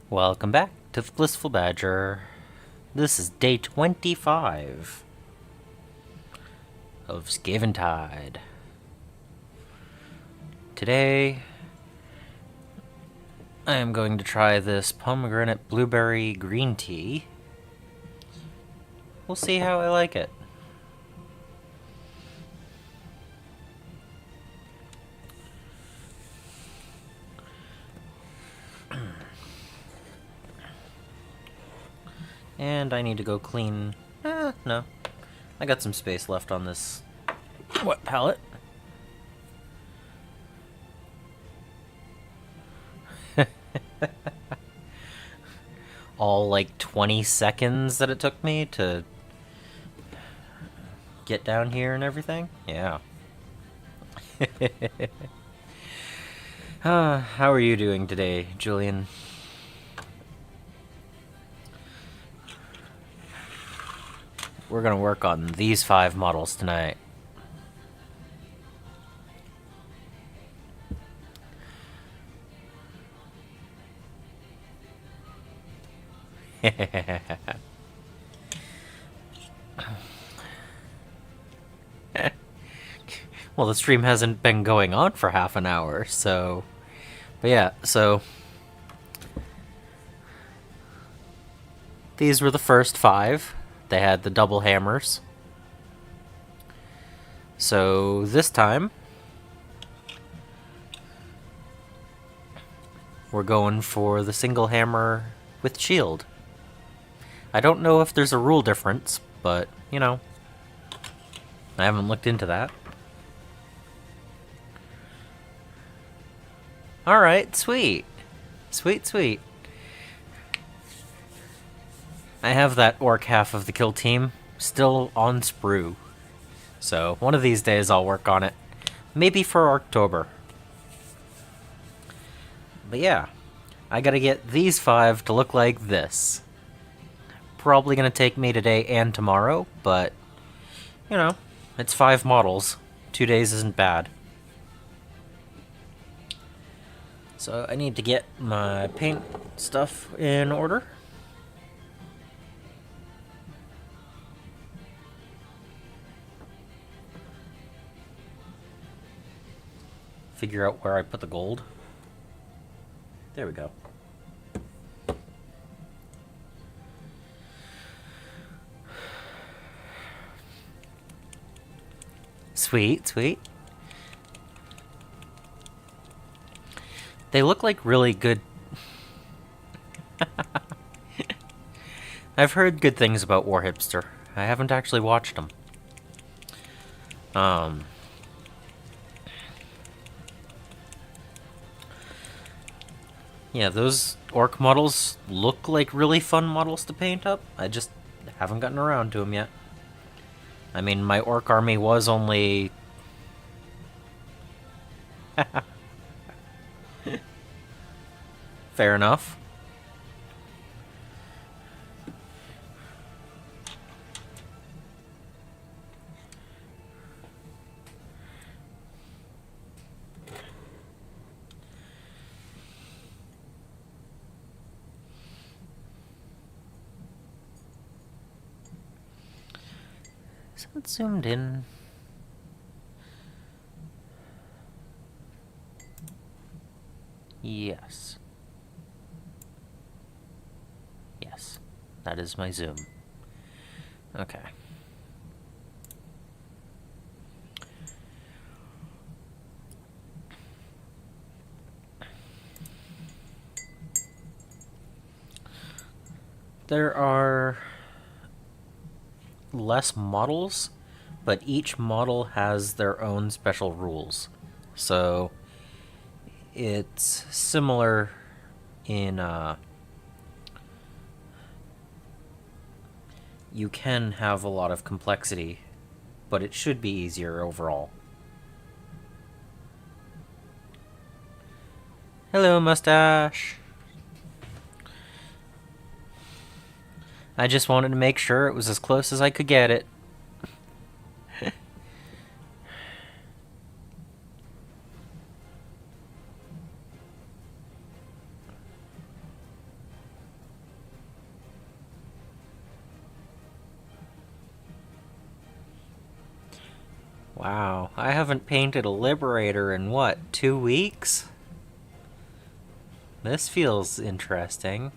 Welcome back to the Blissful Badger. This is day 25 of Skaventide. Today, I am going to try this pomegranate blueberry green tea. We'll see how I like it. And I need to go clean... no. I got some space left on this wet palette. All like 20 seconds that it took me to get down here and everything? Yeah. How are you doing today, Julian? We're gonna work on these 5 models tonight. Well, the stream hasn't been going on for half an hour, so... But yeah, so... These were the first 5. They had the double hammers. So this time... we're going for the single hammer with shield. I don't know if there's a rule difference, but, you know... I haven't looked into that. Alright, sweet. Sweet, sweet. I have that orc half of the kill team still on sprue. So, one of these days I'll work on it. Maybe for October. But yeah, I gotta get these 5 to look like this. Probably gonna take me today and tomorrow, but, you know, it's 5 models. 2 days isn't bad. So I need to get my paint stuff in order. Figure out where I put the gold. There we go. Sweet, sweet. They look like really good... I've heard good things about War Hipster. I haven't actually watched them. Yeah, those orc models look like really fun models to paint up. I just haven't gotten around to them yet. I mean, my orc army was only... Fair enough. Is it zoomed in? Yes. Yes. That is my zoom. Okay. There are less models, but each model has their own special rules. So it's similar in you can have a lot of complexity, but it should be easier overall. Hello, mustache. I just wanted to make sure it was as close as I could get it. Wow, I haven't painted a Liberator in what, 2 weeks? This feels interesting.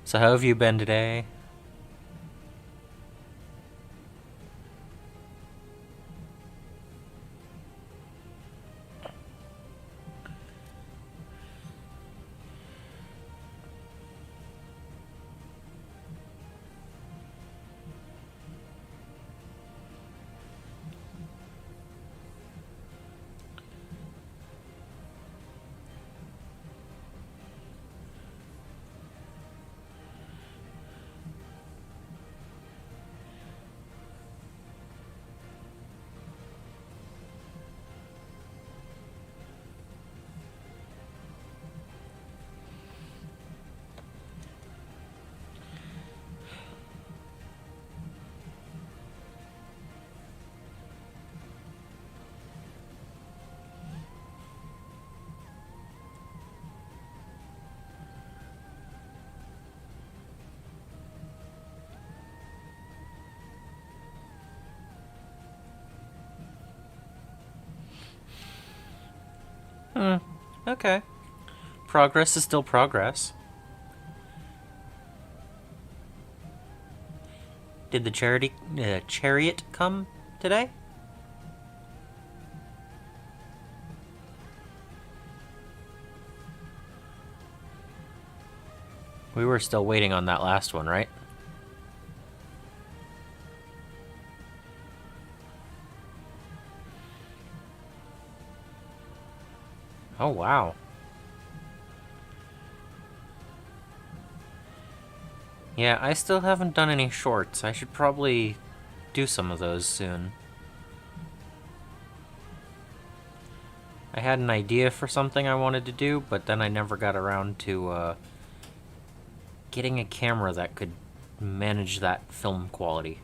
So how have you been today? Hmm, okay. Progress is still progress. Did the chariot come today? We were still waiting on that last one, right? Oh, wow. Yeah, I still haven't done any shorts. I should probably do some of those soon. I had an idea for something I wanted to do, but then I never got around to getting a camera that could manage that film quality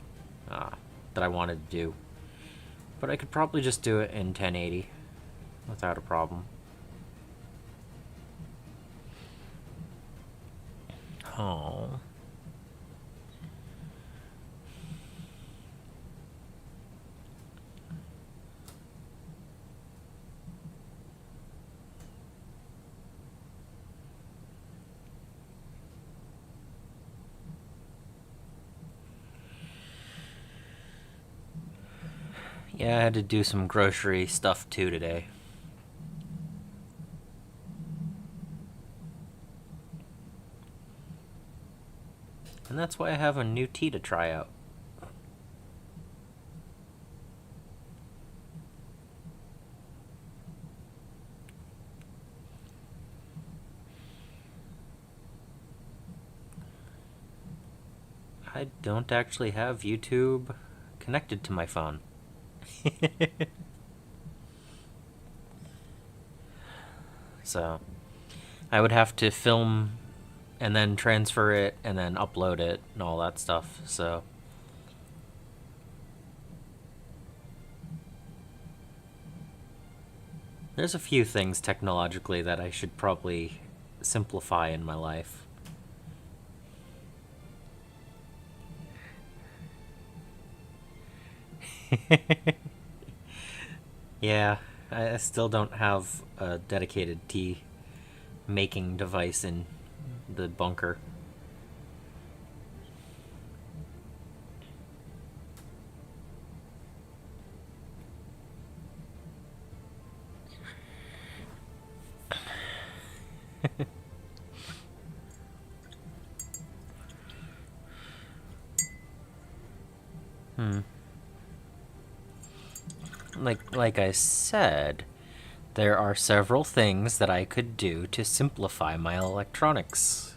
that I wanted to do. But I could probably just do it in 1080 without a problem. Oh. Yeah, I had to do some grocery stuff too today. And that's why I have a new tea to try out. I don't actually have YouTube connected to my phone. So, I would have to film and then transfer it and then upload it and all that stuff. So, there's a few things technologically that I should probably simplify in my life. Yeah, I still don't have a dedicated tea making device in the bunker. Like I said, there are several things that I could do to simplify my electronics.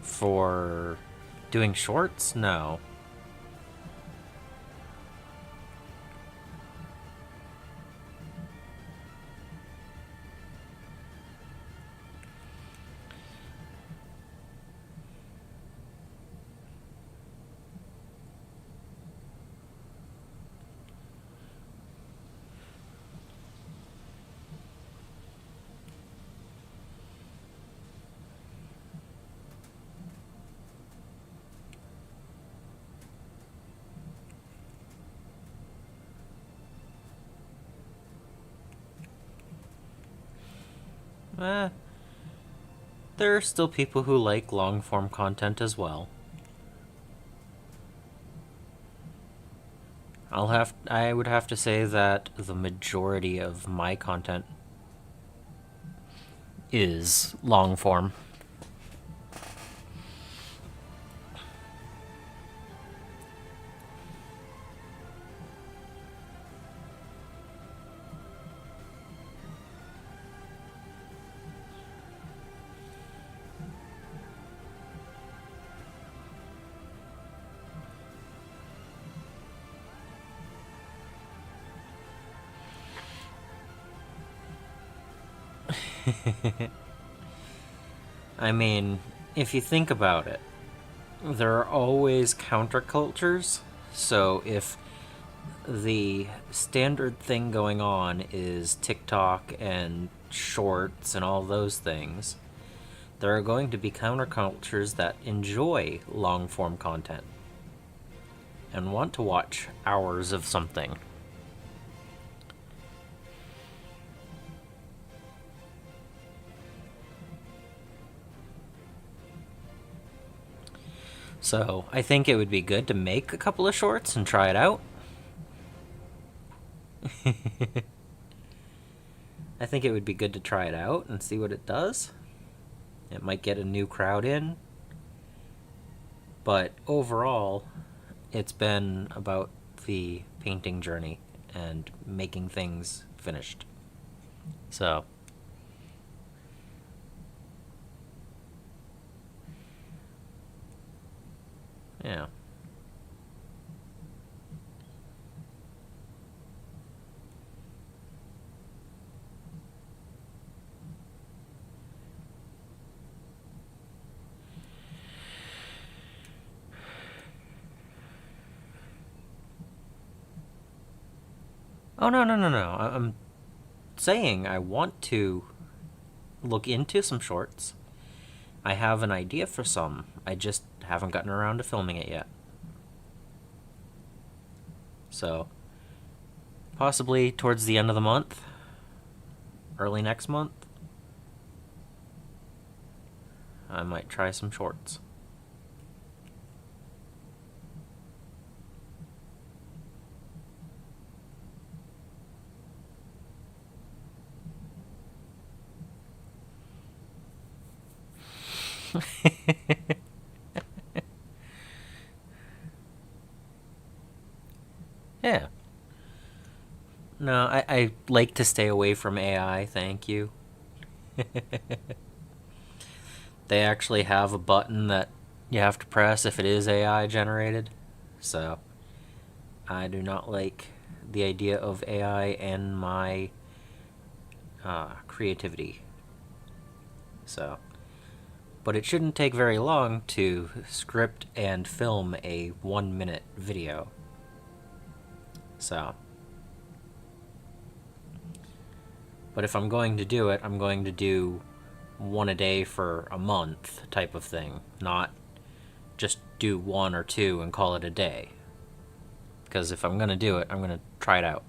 For doing shorts? No. Eh, there are still people who like long form content as well. I would have to say that the majority of my content is long form. I mean, if you think about it, there are always countercultures. So if the standard thing going on is TikTok and shorts and all those things, there are going to be countercultures that enjoy long form content and want to watch hours of something. So I think it would be good to make a couple of shorts and try it out. I think it would be good to try it out and see what it does. It might get a new crowd in. But overall, it's been about the painting journey and making things finished. So, yeah. Oh, no, no, no, no. I'm saying I want to look into some shorts. I have an idea for some. I just haven't gotten around to filming it yet. So, possibly towards the end of the month, early next month, I might try some shorts. Yeah. No, I like to stay away from AI, thank you. They actually have a button that you have to press if it is AI generated. So, I do not like the idea of AI and my creativity. So, but it shouldn't take very long to script and film a 1 minute video. So, but if I'm going to do it, I'm going to do one a day for a month type of thing, not just do one or two and call it a day. Because if I'm going to do it, I'm going to try it out.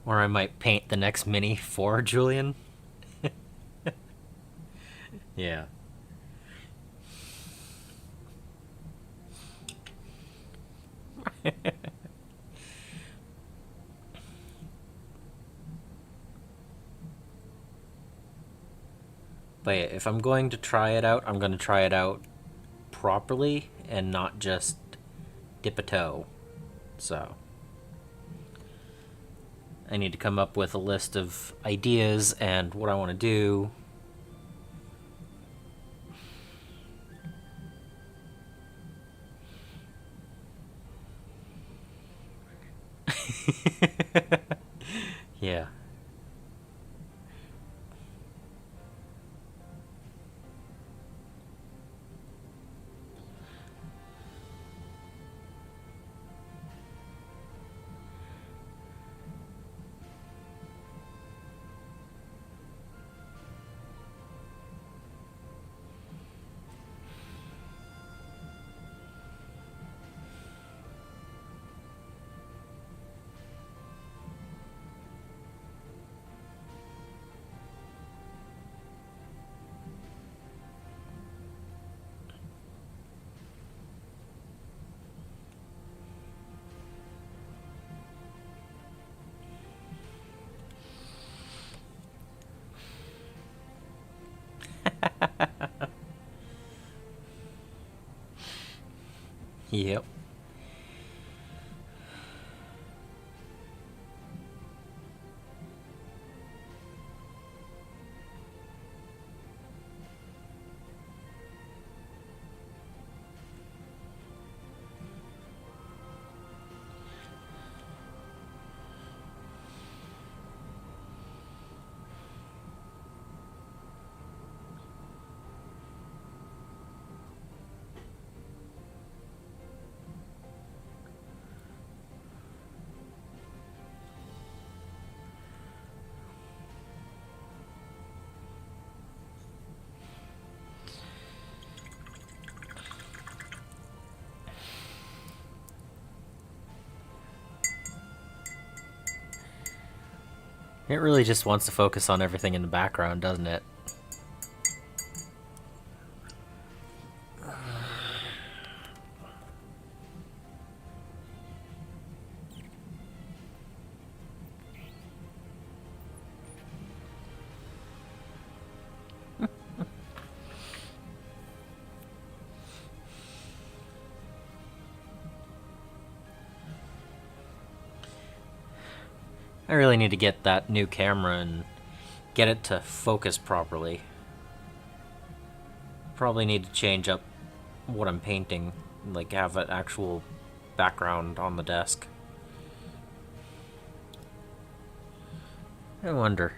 Or I might paint the next mini for Julian. Yeah. But yeah, if I'm going to try it out, I'm going to try it out properly and not just dip a toe. So I need to come up with a list of ideas and what I want to do. Yeah. Yep. It really just wants to focus on everything in the background, doesn't it? I really need to get that new camera and get it to focus properly. Probably need to change up what I'm painting, like have an actual background on the desk. I wonder.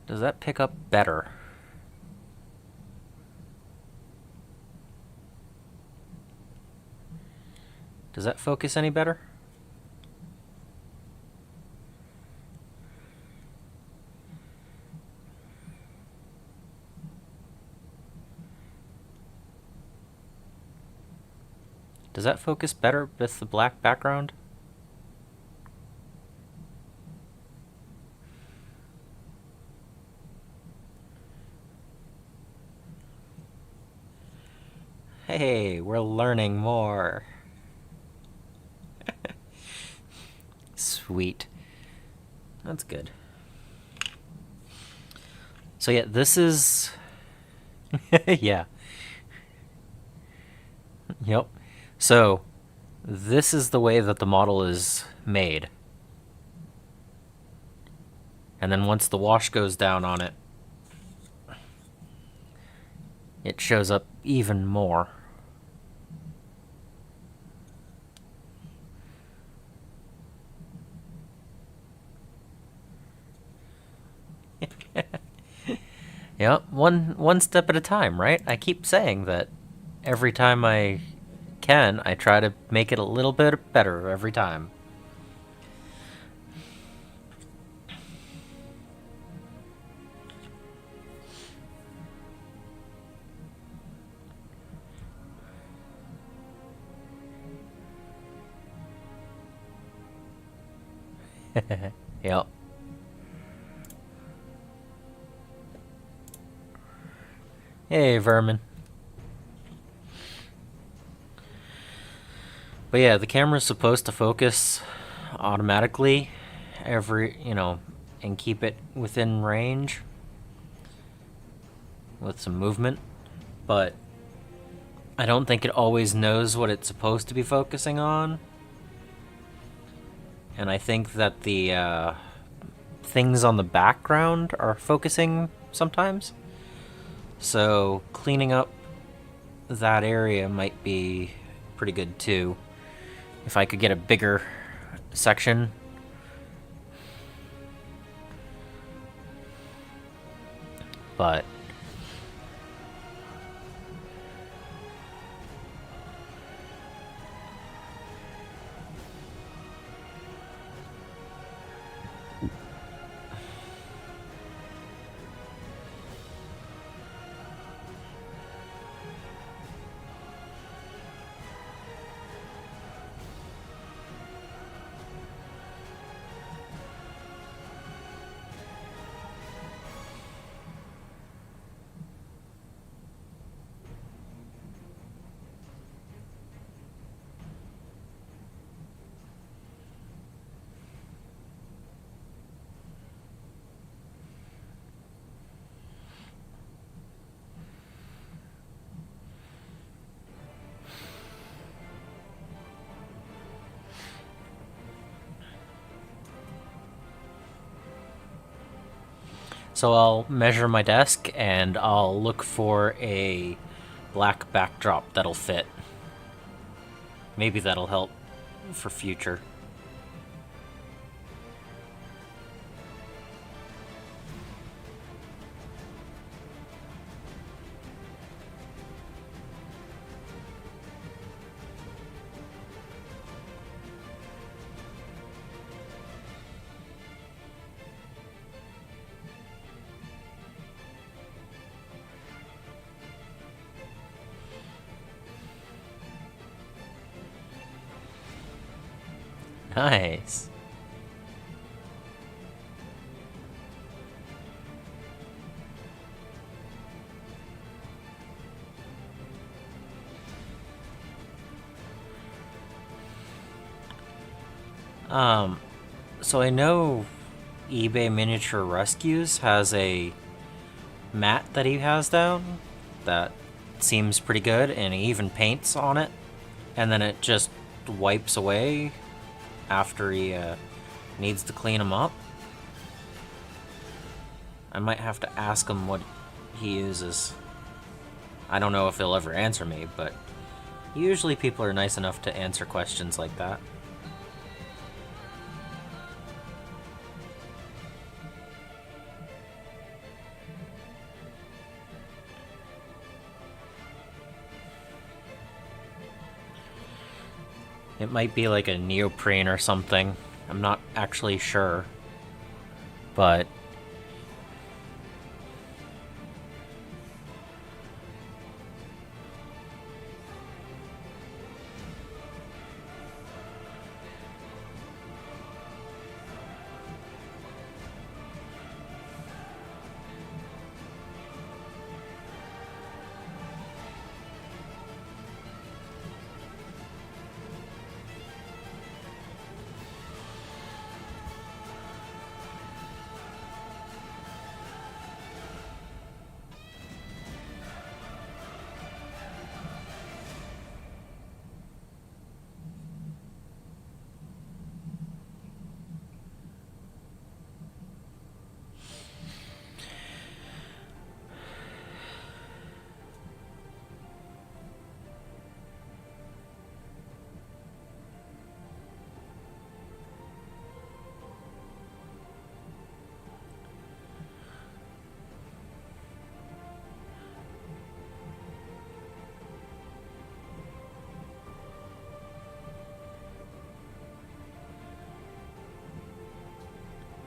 Does that pick up better? Does that focus any better? Does that focus better with the black background? Hey, we're learning more. Sweet. That's good. So yeah, this is... yeah. Yep. So, this is the way that the model is made. And then once the wash goes down on it, it shows up even more. Yep, one step at a time, right? I keep saying that every time I can, I try to make it a little bit better every time. Yep. Hey, vermin. But yeah, the camera's supposed to focus automatically and keep it within range with some movement. But I don't think it always knows what it's supposed to be focusing on. And I think that the things on the background are focusing sometimes. So cleaning up that area might be pretty good too. If I could get a bigger section. But so I'll measure my desk and I'll look for a black backdrop that'll fit. Maybe that'll help for future. Nice. So I know eBay Miniature Rescues has a mat that he has down that seems pretty good, and he even paints on it, and then it just wipes away after he needs to clean them up. I might have to ask him what he uses. I don't know if he'll ever answer me, but usually people are nice enough to answer questions like that. It might be like a neoprene or something. I'm not actually sure. But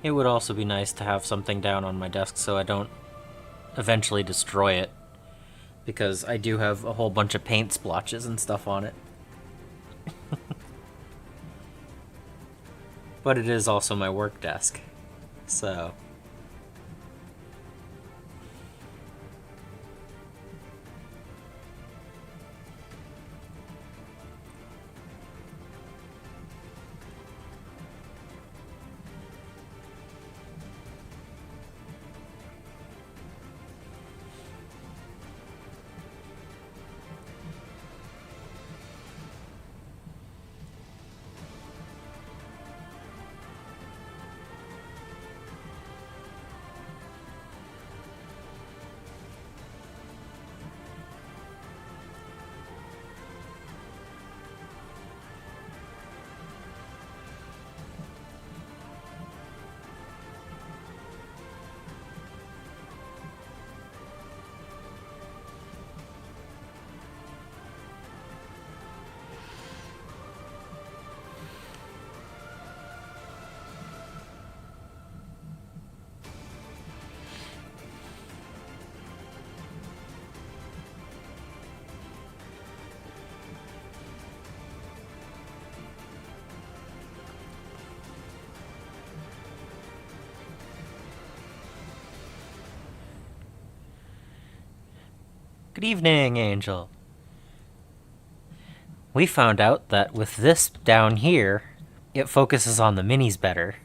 it would also be nice to have something down on my desk so I don't eventually destroy it, because I do have a whole bunch of paint splotches and stuff on it. But it is also my work desk, so Good evening, Angel. We found out that with this down here, it focuses on the minis better.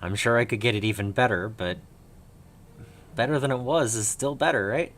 I'm sure I could get it even better, but better than it was is still better, right?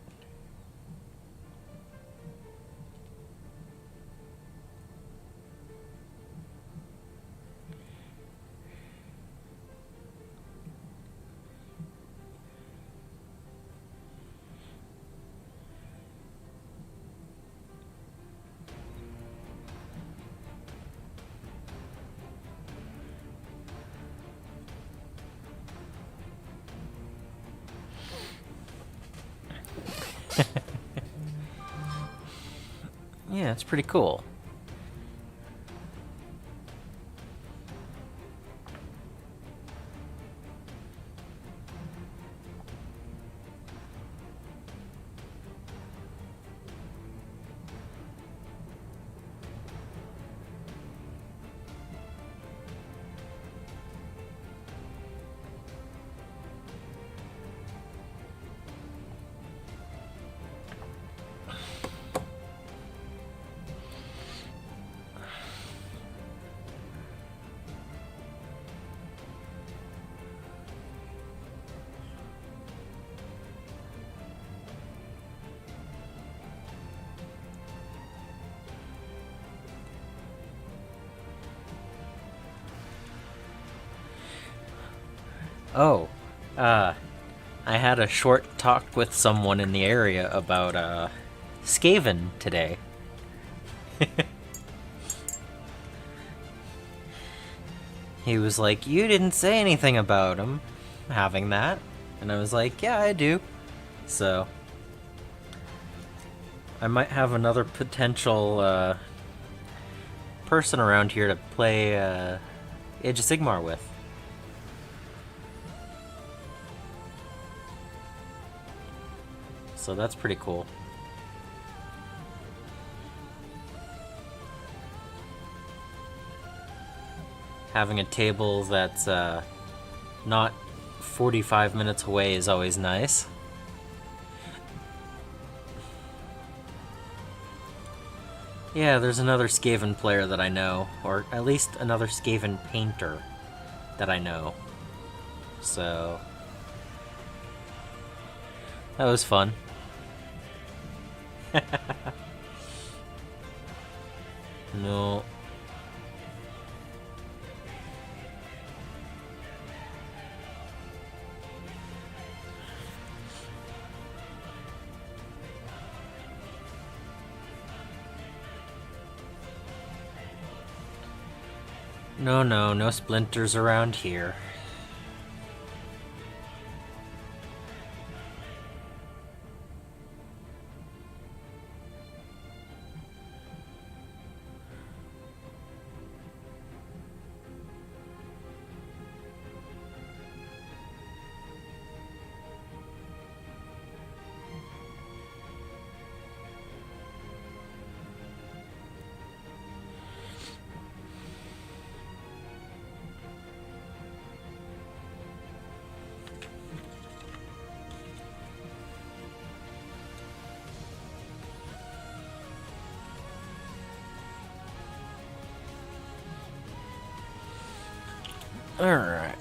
Yeah, it's pretty cool. Oh, uh, I had a short talk with someone in the area about, Skaven today. He was like, "You didn't say anything about him having that." And I was like, "Yeah, I do." So, I might have another potential, person around here to play, Age of Sigmar with. So that's pretty cool. Having a table that's not 45 minutes away is always nice. Yeah, there's another Skaven player that I know, or at least another Skaven painter that I know. So that was fun. No. No splinters around here. Alright.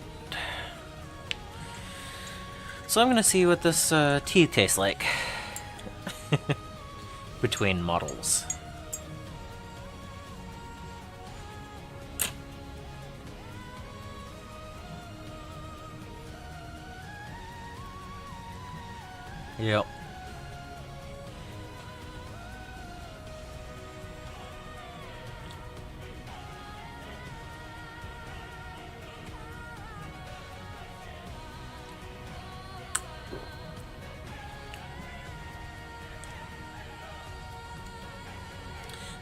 So I'm gonna see what this tea tastes like. Between models. Yep.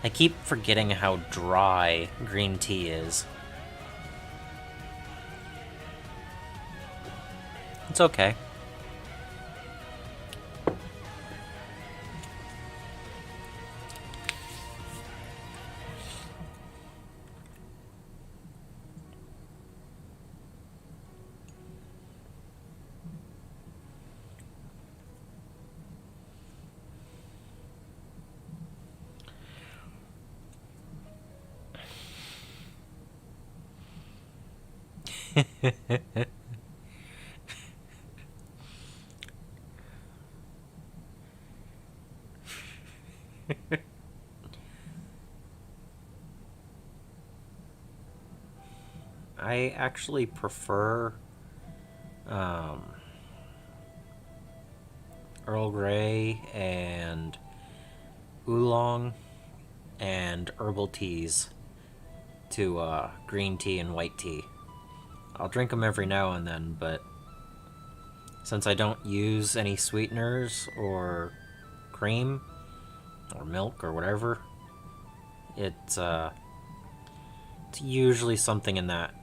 I keep forgetting how dry green tea is. It's okay. I actually prefer um, Earl Grey and oolong and herbal teas to green tea and white tea. I'll drink them every now and then, but since I don't use any sweeteners or cream or milk or whatever, it's usually something in that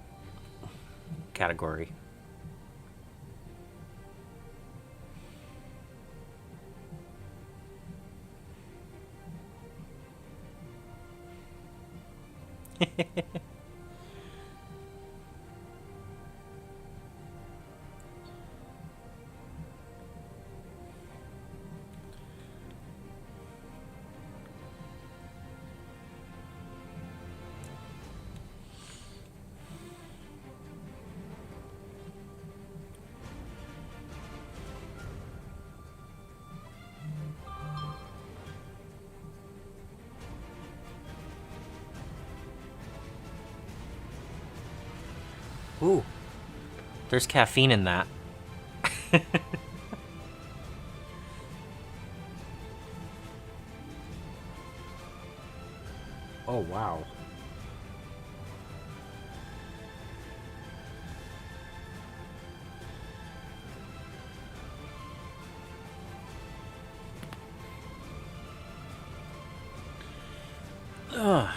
category. Ooh, there's caffeine in that. Oh, wow. Ugh.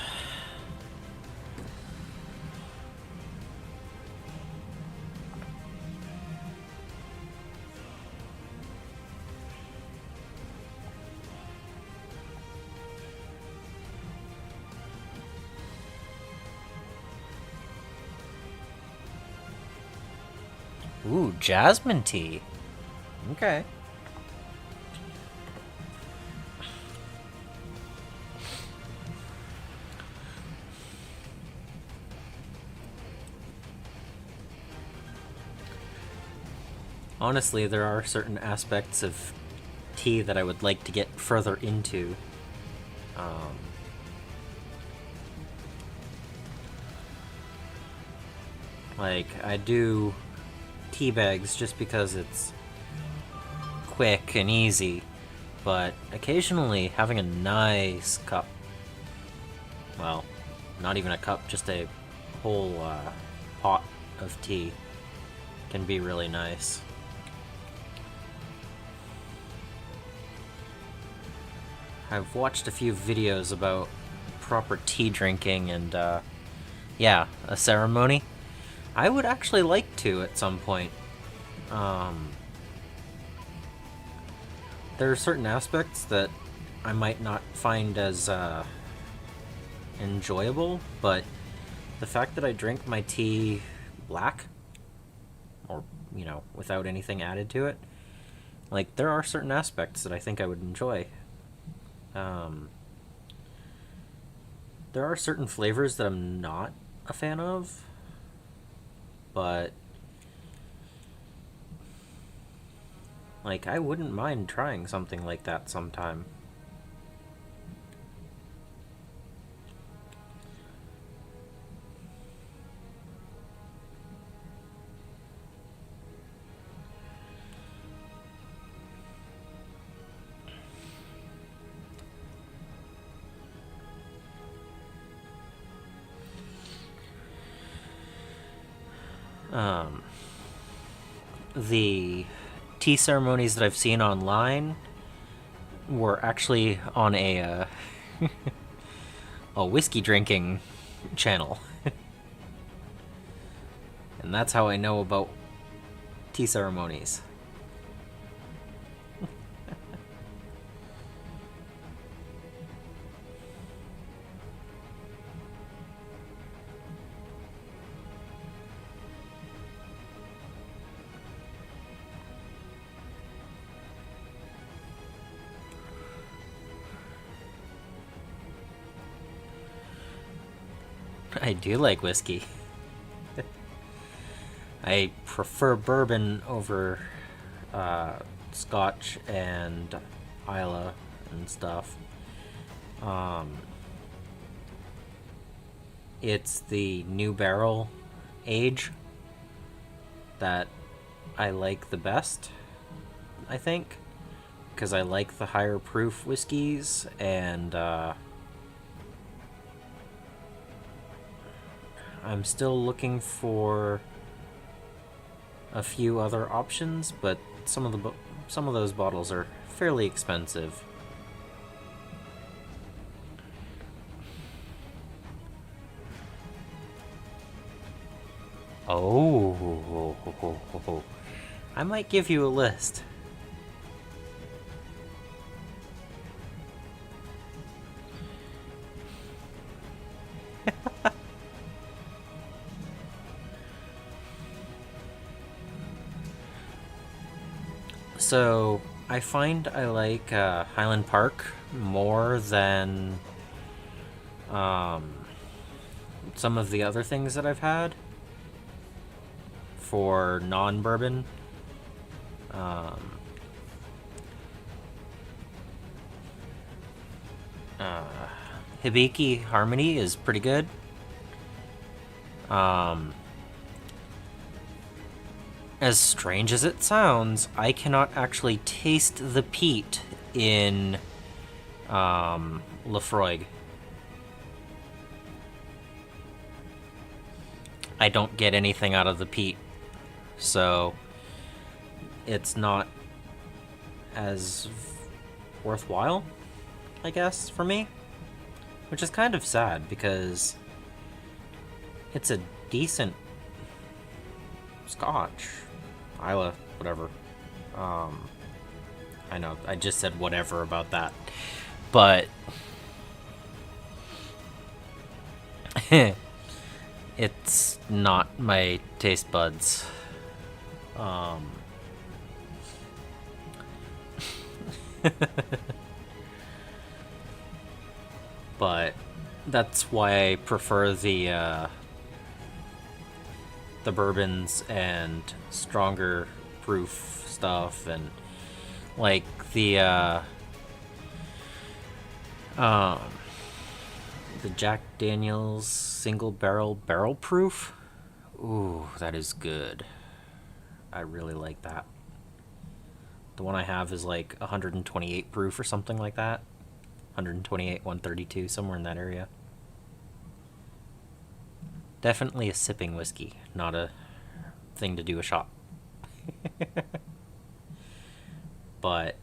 Ooh, jasmine tea. Okay. Honestly, there are certain aspects of tea that I would like to get further into. Um, like, I do tea bags just because it's quick and easy, but occasionally having a nice cup, well, not even a cup, just a whole pot of tea can be really nice. I've watched a few videos about proper tea drinking and, yeah, a ceremony. I would actually like to at some point. Um, there are certain aspects that I might not find as enjoyable, but the fact that I drink my tea black, or, without anything added to it, like, there are certain aspects that I think I would enjoy. Um, there are certain flavors that I'm not a fan of, but like, I wouldn't mind trying something like that sometime. Um, the tea ceremonies that I've seen online were actually on a whiskey drinking channel, and that's how I know about tea ceremonies. I do like whiskey. I prefer bourbon over Scotch and Islay and stuff. It's the new barrel age that I like the best, I think, because I like the higher proof whiskeys, and I'm still looking for a few other options, but some of those bottles are fairly expensive. Oh, I might give you a list. So, I find I like Highland Park more than some of the other things that I've had for non-bourbon. Hibiki Harmony is pretty good. As strange as it sounds, I cannot actually taste the peat in Lefroy. I don't get anything out of the peat, so it's not as worthwhile, I guess, for me. Which is kind of sad, because it's a decent Scotch. Islay, whatever. I know, I just said whatever about that. But it's not my taste buds. But that's why I prefer the bourbons and stronger proof stuff, and like the Jack Daniel's single barrel proof. Ooh, that is good. I really like that. The one I have is like 128 proof or something like that. 128, 132, somewhere in that area. Definitely a sipping whiskey, not a thing to do a shot. but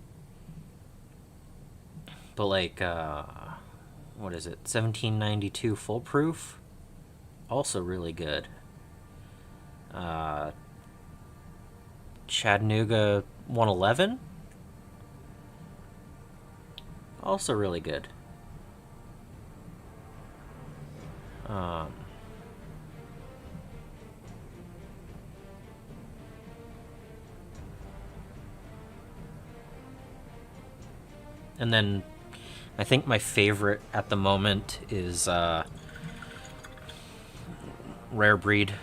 like what is it? 1792 full proof, also really good. Chattanooga 111, also really good. And then I think my favorite at the moment is Rare Breed.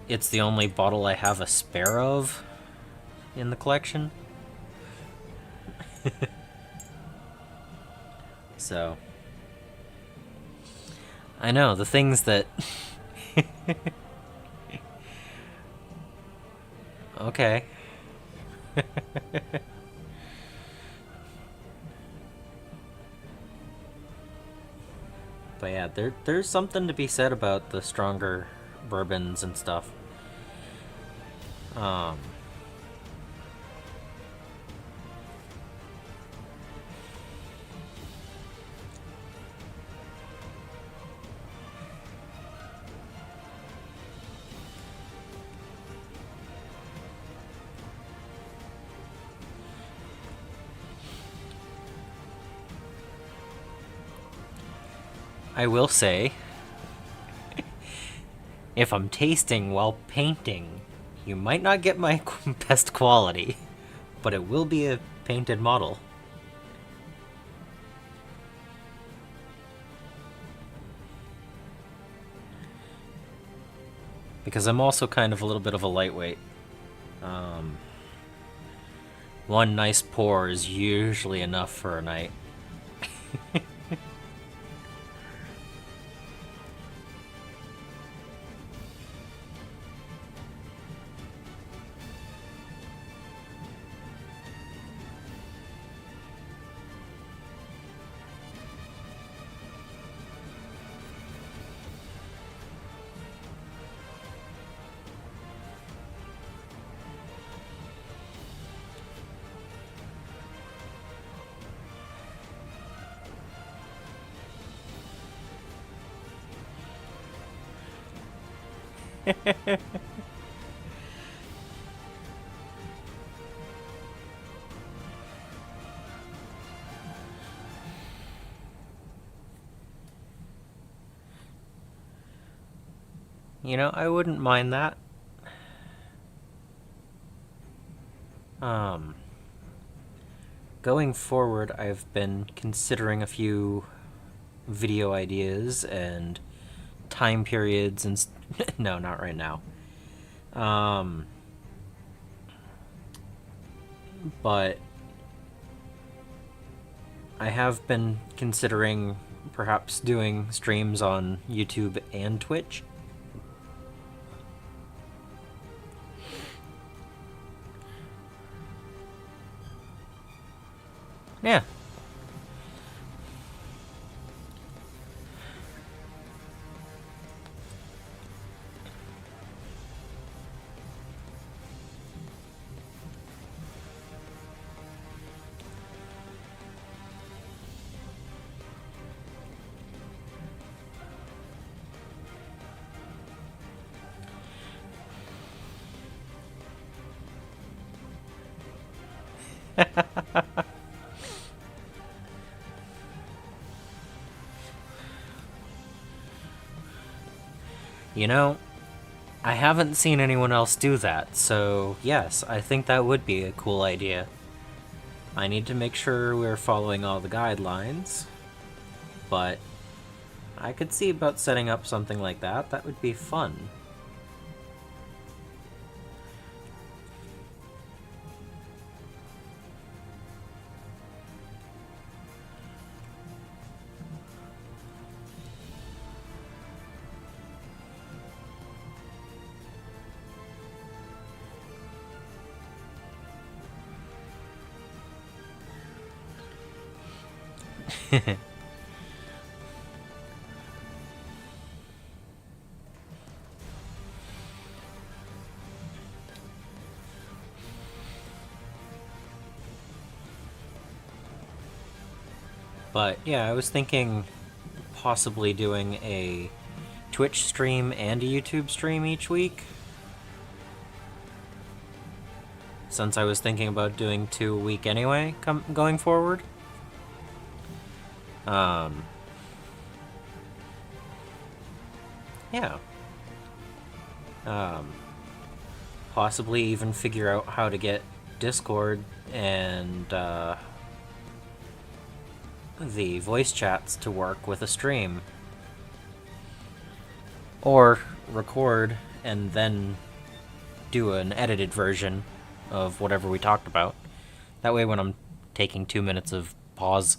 It's the only bottle I have a spare of in the collection. So I know the things that okay. But yeah, there's something to be said about the stronger bourbons and stuff. I will say, if I'm tasting while painting, you might not get my best quality, but it will be a painted model. because I'm also kind of a little bit of a lightweight. One nice pour is usually enough for a night. You know, I wouldn't mind that. Going forward, I've been considering a few video ideas and time periods and no, not right now. But I have been considering perhaps doing streams on YouTube and Twitch. Yeah. You know, I haven't seen anyone else do that, so yes, I think that would be a cool idea. I need to make sure we're following all the guidelines, but I could see about setting up something like that. That would be fun. But yeah, I was thinking possibly doing a Twitch stream and a YouTube stream each week. Since I was thinking about doing 2 a week anyway, going forward. Yeah. Possibly even figure out how to get Discord and the voice chats to work with a stream. Or record and then do an edited version of whatever we talked about. That way when I'm taking 2 minutes of pause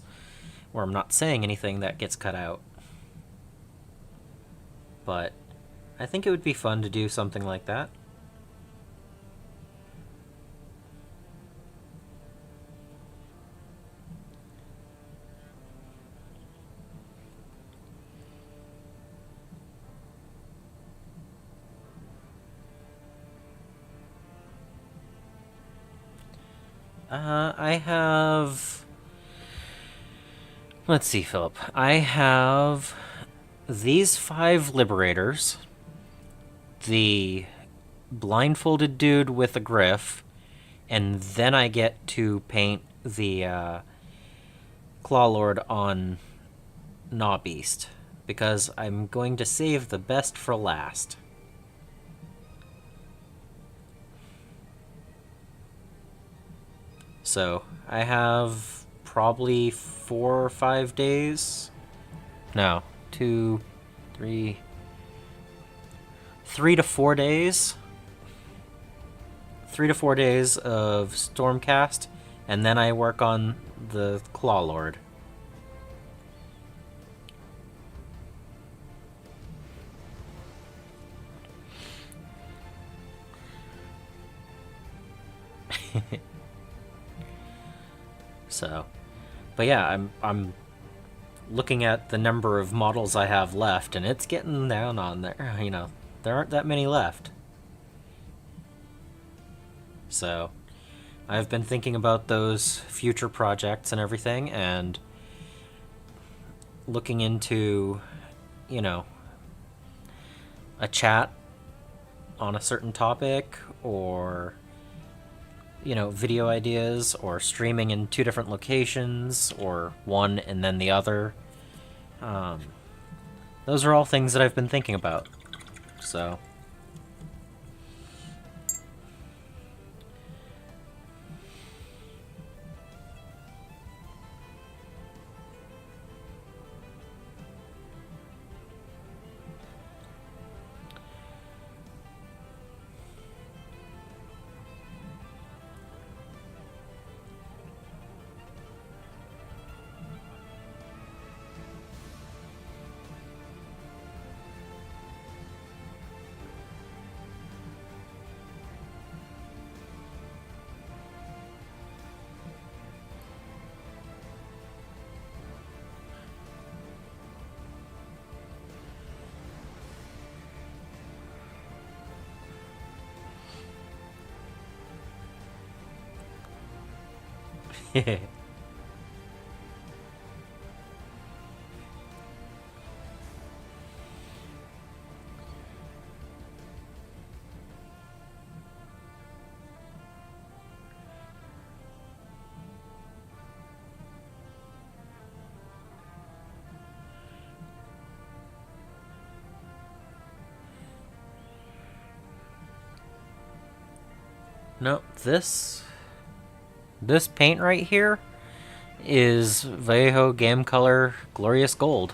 where I'm not saying anything, that gets cut out. But I think it would be fun to do something like that. I have... Let's see, Philip. I have these 5 Liberators, the blindfolded dude with a griff, and then I get to paint the Clawlord on Gnawbeast, because I'm going to save the best for last. So, I have probably 4 or 5 days. No, 2, 3, 3 to 4 days. 3 to 4 days of Stormcast, and then I work on the Claw Lord. So, but yeah, I'm looking at the number of models I have left, and it's getting down on there. You know, there aren't that many left. So, I've been thinking about those future projects and everything, and looking into, you know, a chat on a certain topic, or, you know, video ideas, or streaming in 2 different locations, or one and then the other. Those are all things that I've been thinking about. So, no, this paint right here is Vallejo Game Color Glorious Gold.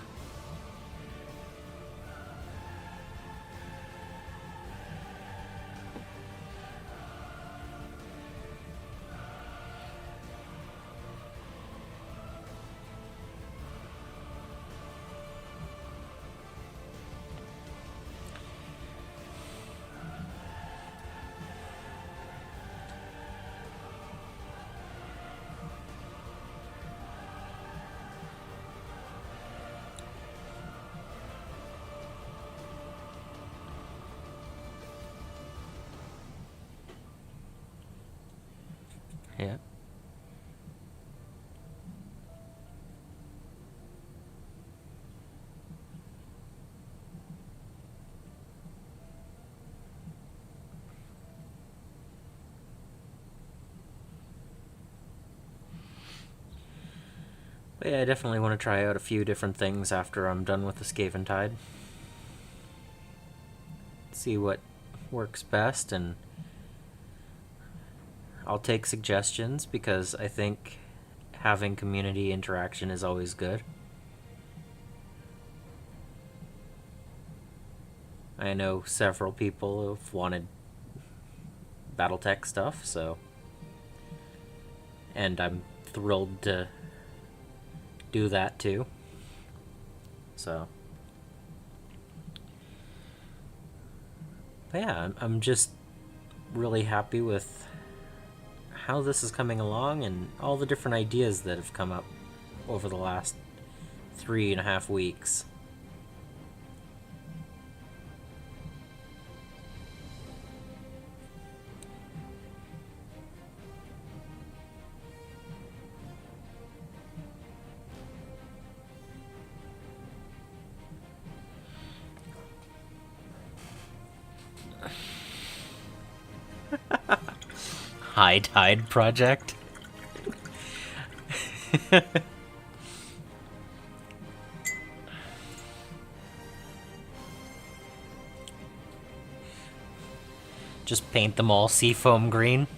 Yeah. But yeah, I definitely want to try out a few different things after I'm done with the Skaventide. See what works best, and I'll take suggestions, because I think having community interaction is always good. I know several people have wanted Battletech stuff, so, and I'm thrilled to do that too. So, but yeah, I'm just really happy with how this is coming along, and all the different ideas that have come up over the last 3.5 weeks. High Tide Project. Just paint them all seafoam green.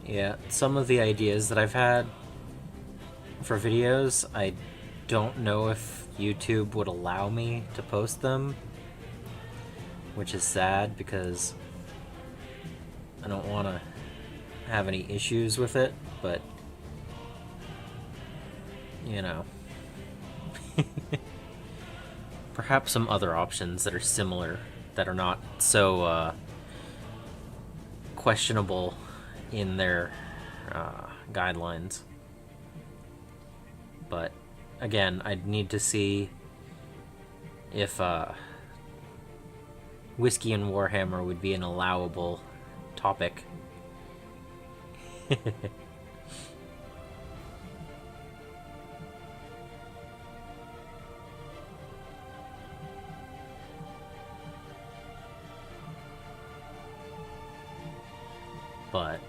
Yeah, some of the ideas that I've had for videos, I don't know if YouTube would allow me to post them, which is sad because I don't want to have any issues with it, but you know. Perhaps some other options that are similar, that are not so questionable in their guidelines. But again, I'd need to see if whiskey and Warhammer would be an allowable topic. But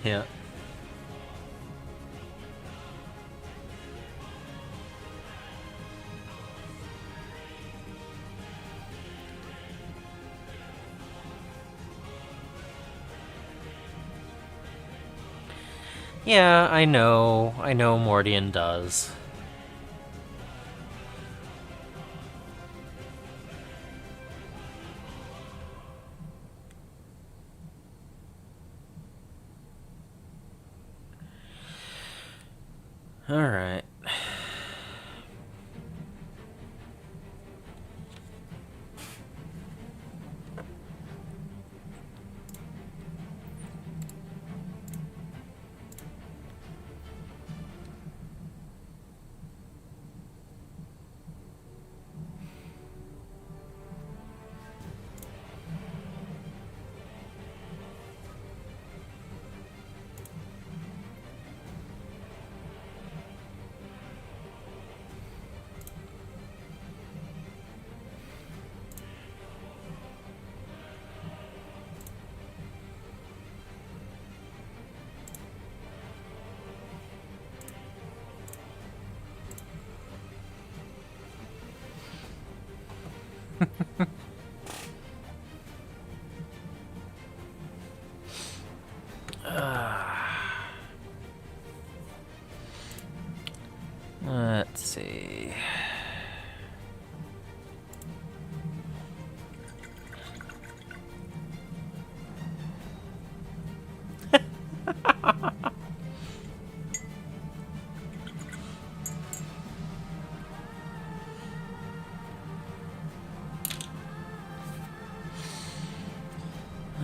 yeah. Yeah, I know Mordian does. Alright. Let's see.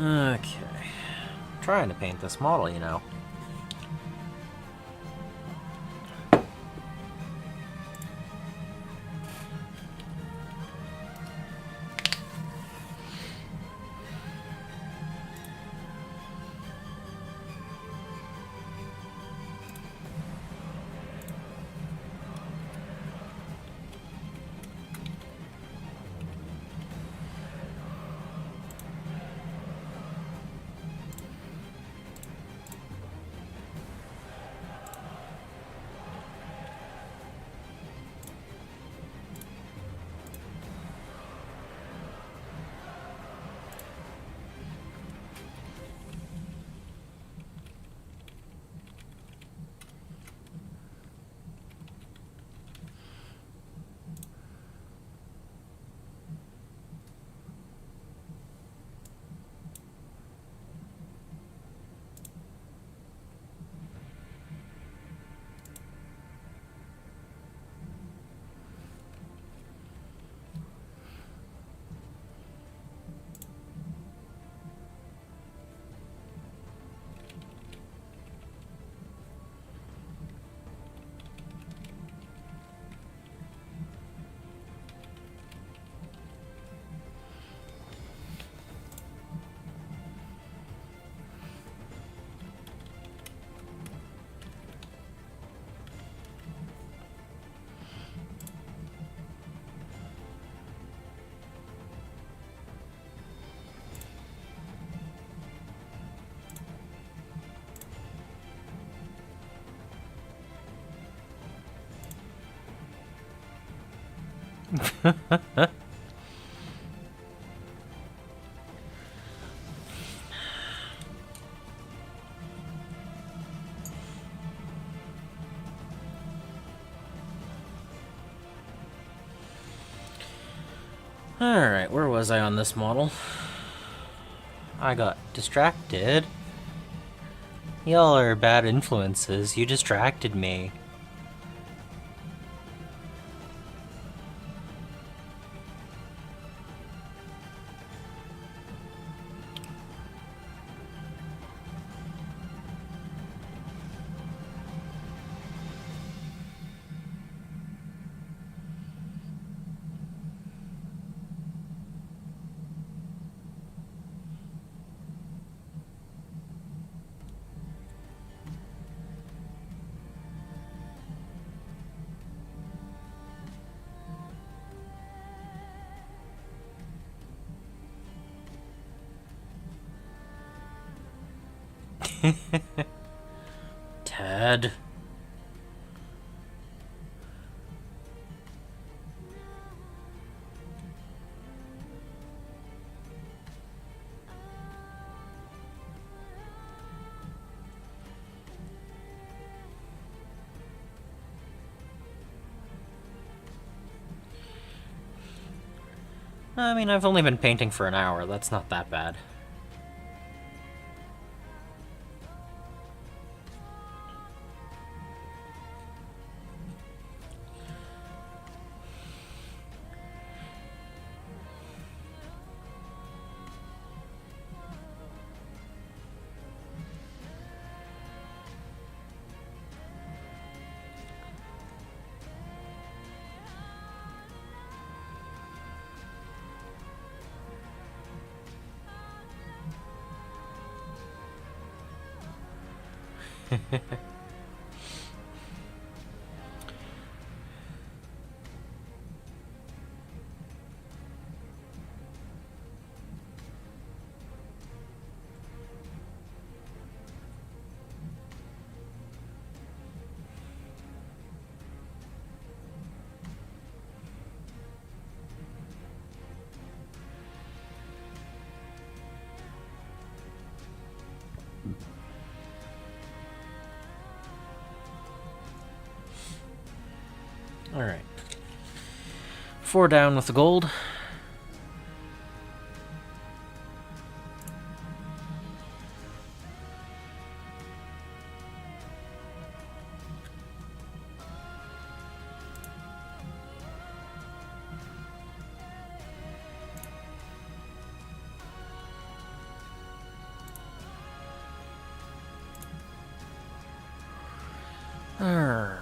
Okay. Trying to paint this model, you know. Alright, where was I on this model? I got distracted. Y'all are bad influences. You distracted me. Ted. I mean, I've only been painting for an hour. That's not that bad. Alright. 4 down with the gold. Arr.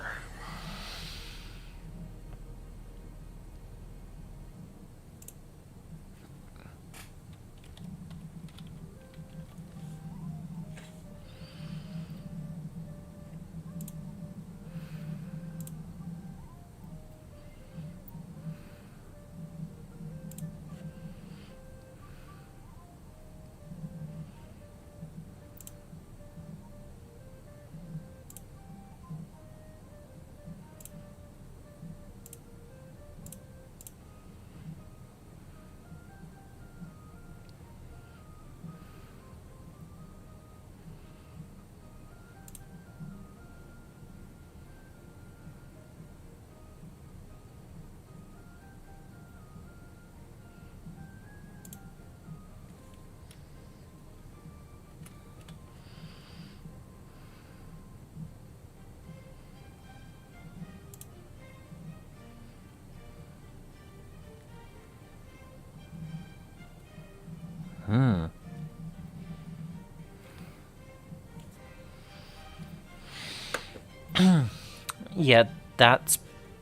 Yeah,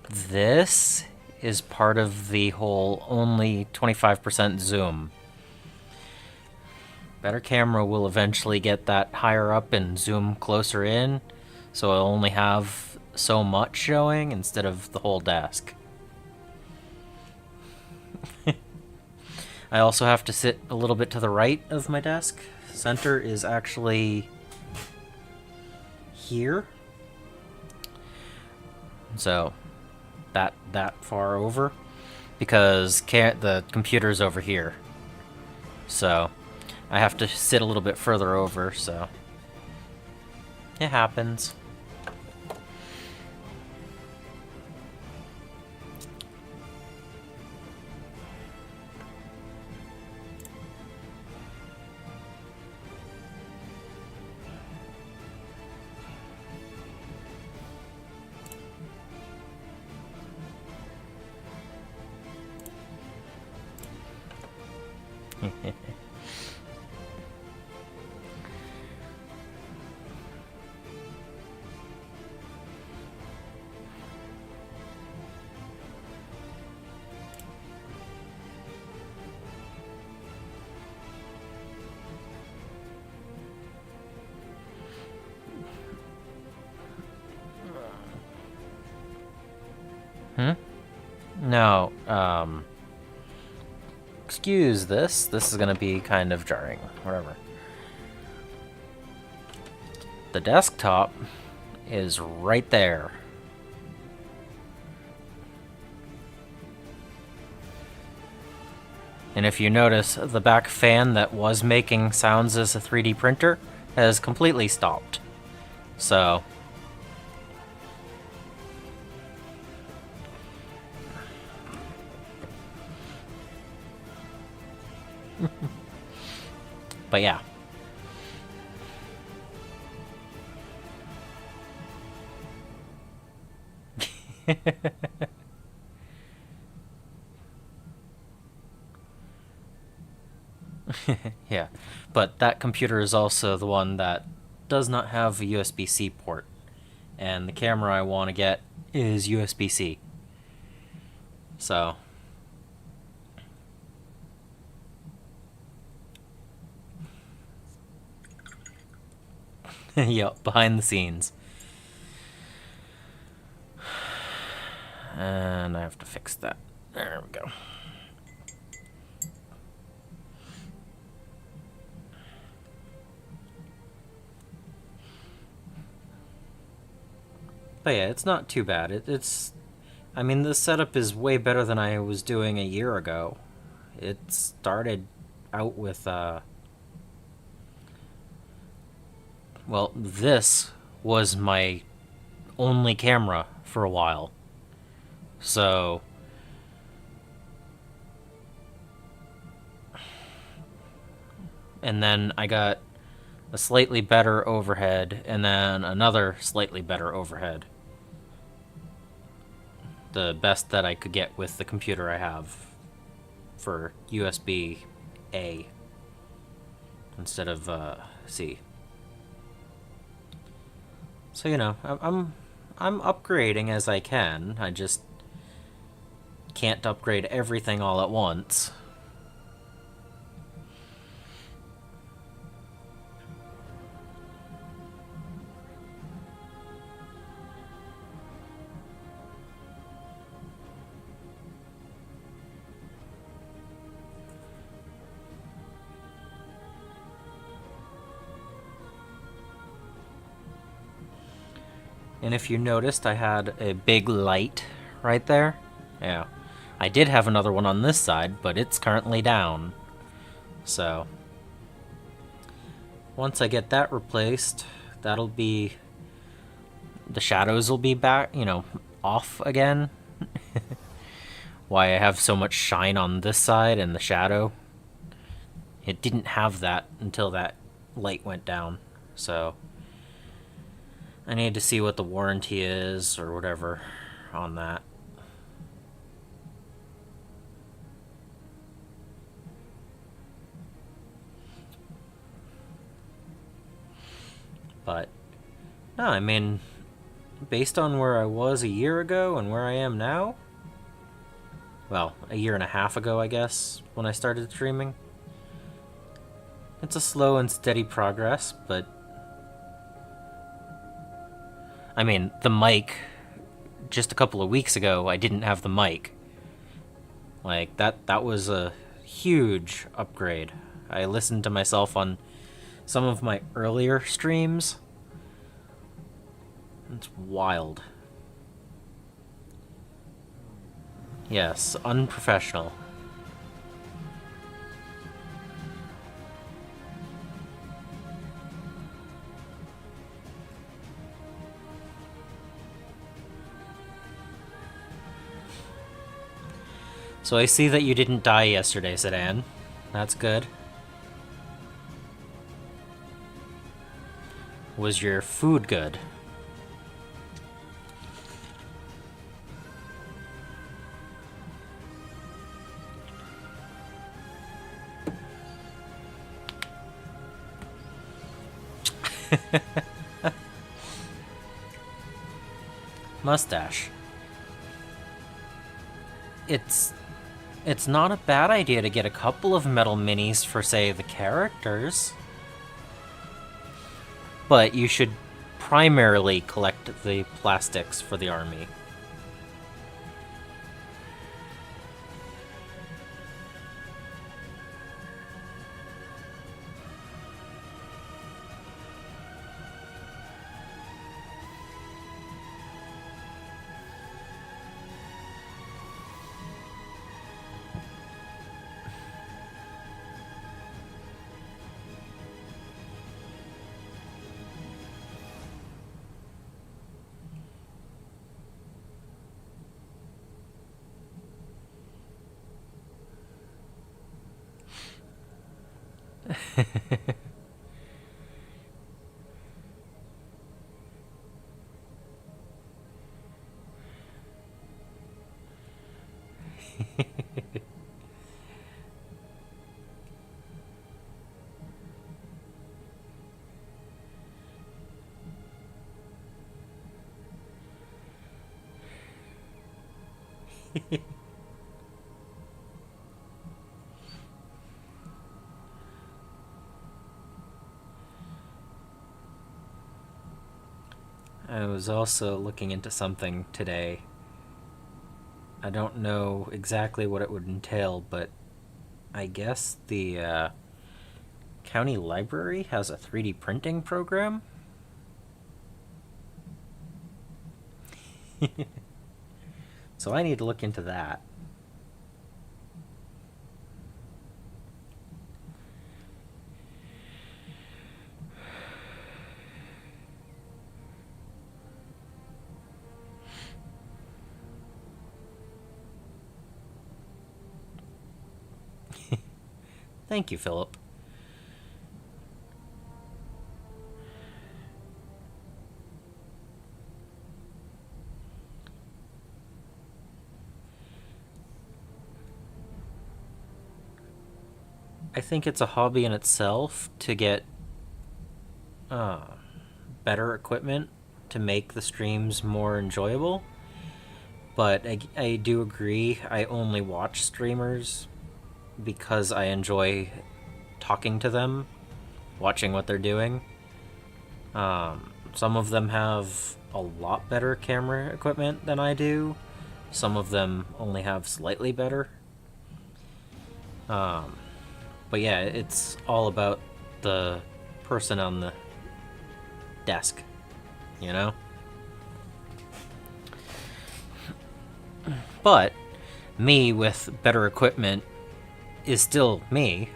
this is part of the whole only 25% zoom. Better camera will eventually get that higher up and zoom closer in, so I'll only have so much showing instead of the whole desk. I also have to sit a little bit to the right of my desk. Center is actually here. So that far over. because the computer's over here. So I have to sit a little bit further over, so it happens. No, excuse this. This is gonna be kind of jarring. Whatever. The desktop is right there. And if you notice, the back fan that was making sounds as a 3D printer has completely stopped. So but yeah. Yeah, but that computer is also the one that does not have a USB-C port, and the camera I want to get is USB-C. So yep, behind the scenes. And I have to fix that. There we go. But yeah, it's not too bad. I mean, the setup is way better than I was doing a year ago. It started out with, well, this was my only camera for a while. So and then I got a slightly better overhead, and then another slightly better overhead. The best that I could get with the computer I have for USB-A instead of C. So you know, I'm upgrading as I can. I just can't upgrade everything all at once. And if you noticed, I had a big light right there. Yeah. I did have another one on this side, but it's currently down. So once I get that replaced, that'll be... the shadows will be back, you know, off again. Why I have so much shine on this side and the shadow. It didn't have that until that light went down. So I need to see what the warranty is or whatever on that. But no, I mean, based on where I was a year ago and where I am now, well, a year and a half ago, I guess, when I started streaming, it's a slow and steady progress, but I mean, the mic, just a couple of weeks ago, I didn't have the mic. Like, that was a huge upgrade. I listened to myself on some of my earlier streams. It's wild. Yes, unprofessional. So I see that you didn't die yesterday, Sedan. That's good. Was your food good? Mustache. It's it's not a bad idea to get a couple of metal minis for, say, the characters. But you should primarily collect the plastics for the army. I was also looking into something today. I don't know exactly what it would entail, but I guess the county library has a 3D printing program. So I need to look into that. Thank you, Philip. I think it's a hobby in itself to get uh, better equipment to make the streams more enjoyable. But I do agree, I only watch streamers because I enjoy talking to them, watching what they're doing. Some of them have a lot better camera equipment than I do. Some of them only have slightly better. But yeah, it's all about the person on the desk, you know? But me with better equipment is still me.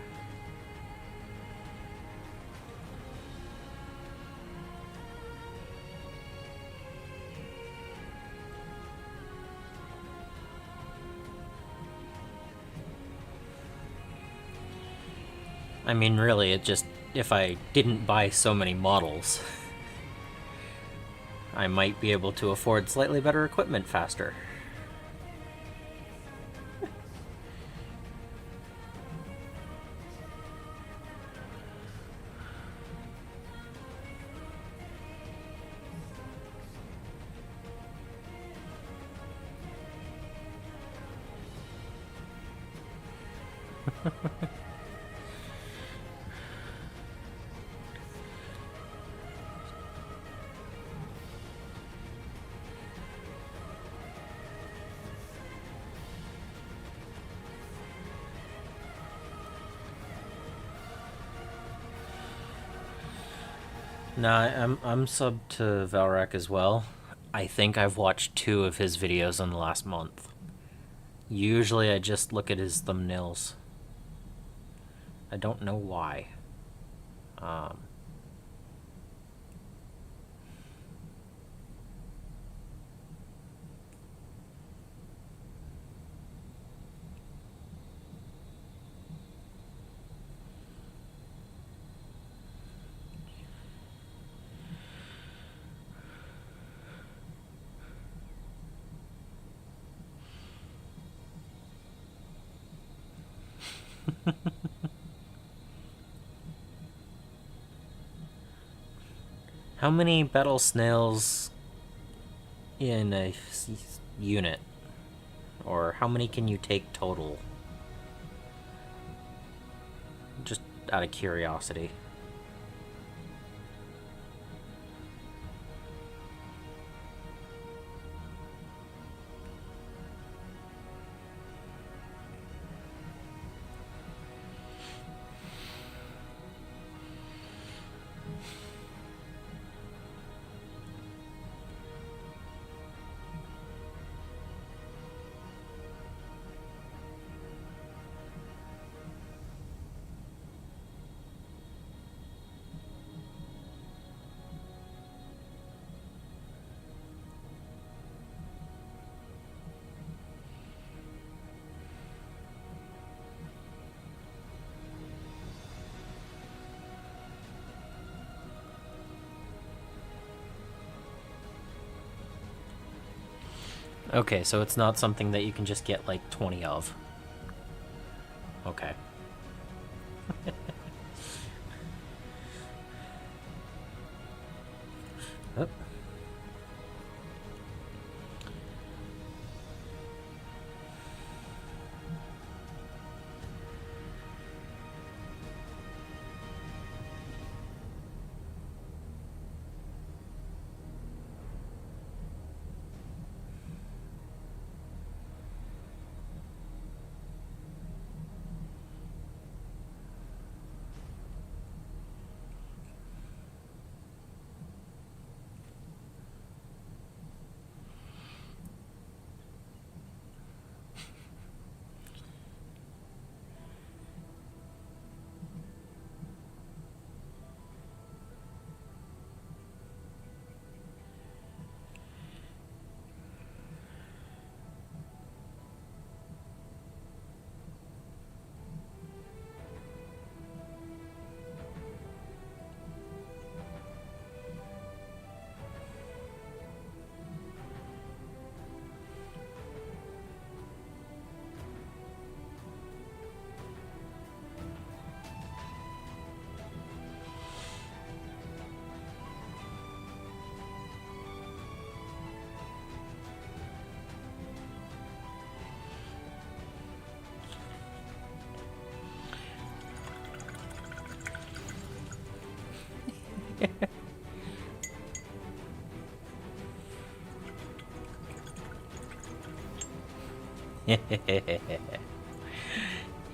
I mean, really, it just, if I didn't buy so many models, I might be able to afford slightly better equipment faster. Nah, I'm subbed to Valrak as well. I think I've watched 2 of his videos in the last month. Usually I just look at his thumbnails. I don't know why. Um, how many battle snails in a unit? Or how many can you take total? Just out of curiosity. Okay, so it's not something that you can just get like 20 of. Okay. Oh.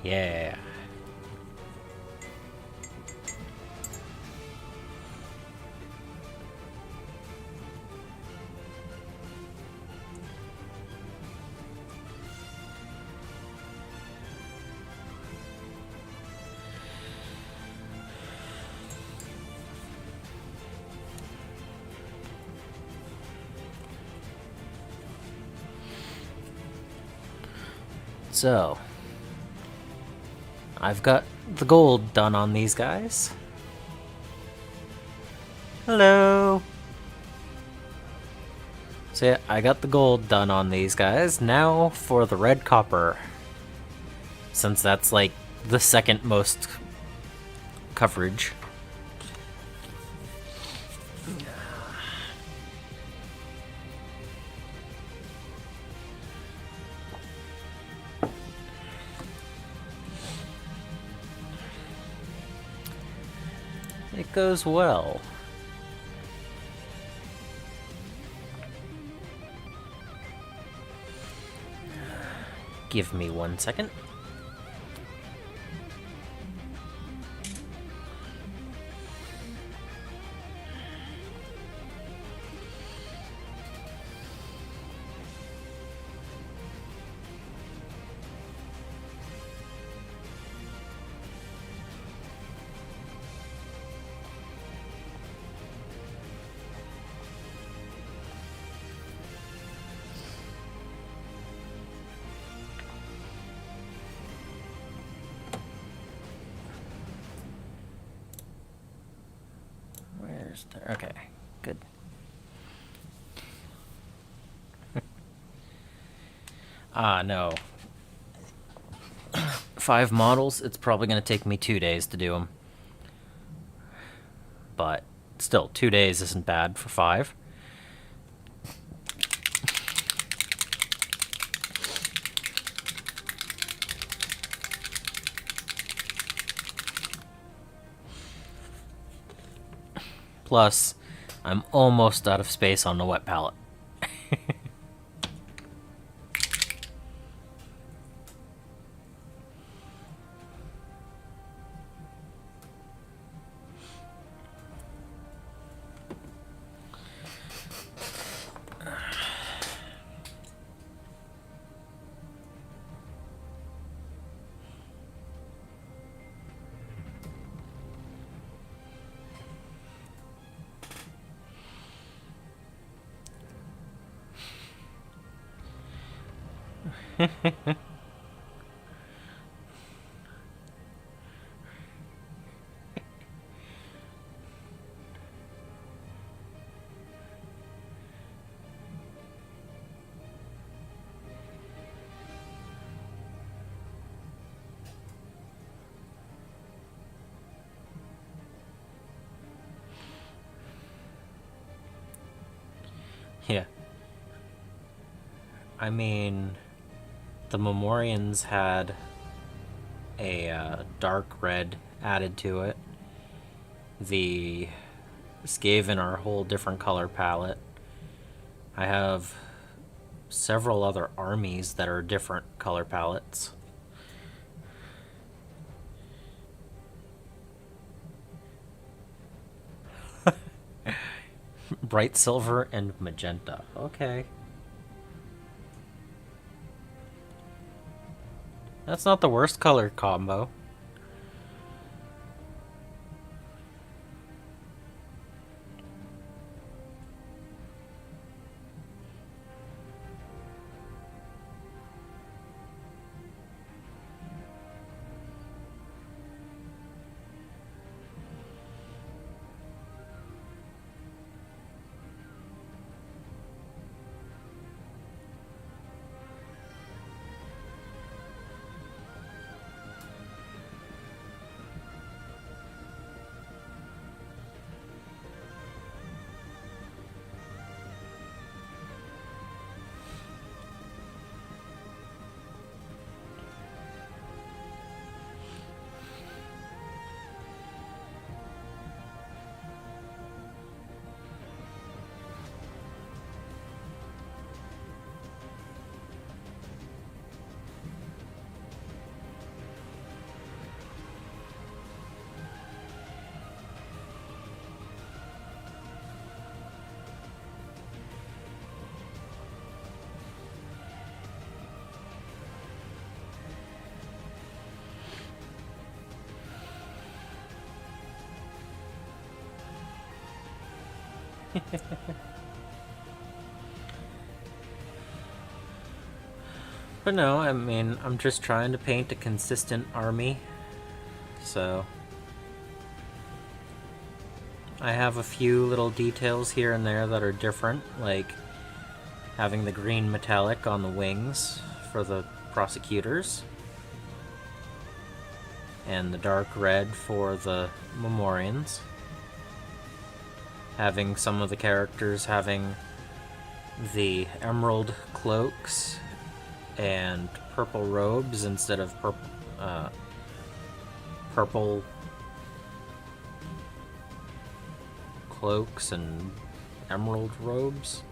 Yeah. So, I've got the gold done on these guys. Hello. So yeah, I got the gold done on these guys. Now for the red copper. Since that's like the second most coverage. It goes well. Give me 1 second. There's there. Okay, good. No. 5 models, it's probably going to take me 2 days to do them. But still, 2 days isn't bad for 5. Plus, I'm almost out of space on the wet palette. Yeah. I mean, the Memorians had a dark red added to it. The Skaven are a whole different color palette. I have several other armies that are different color palettes. Bright silver and magenta. Okay. That's not the worst color combo. But no, I mean, I'm just trying to paint a consistent army. So I have a few little details here and there that are different, like having the green metallic on the wings for the prosecutors, and the dark red for the Memorians. Having some of the characters having the emerald cloaks and purple robes instead of purple cloaks and emerald robes.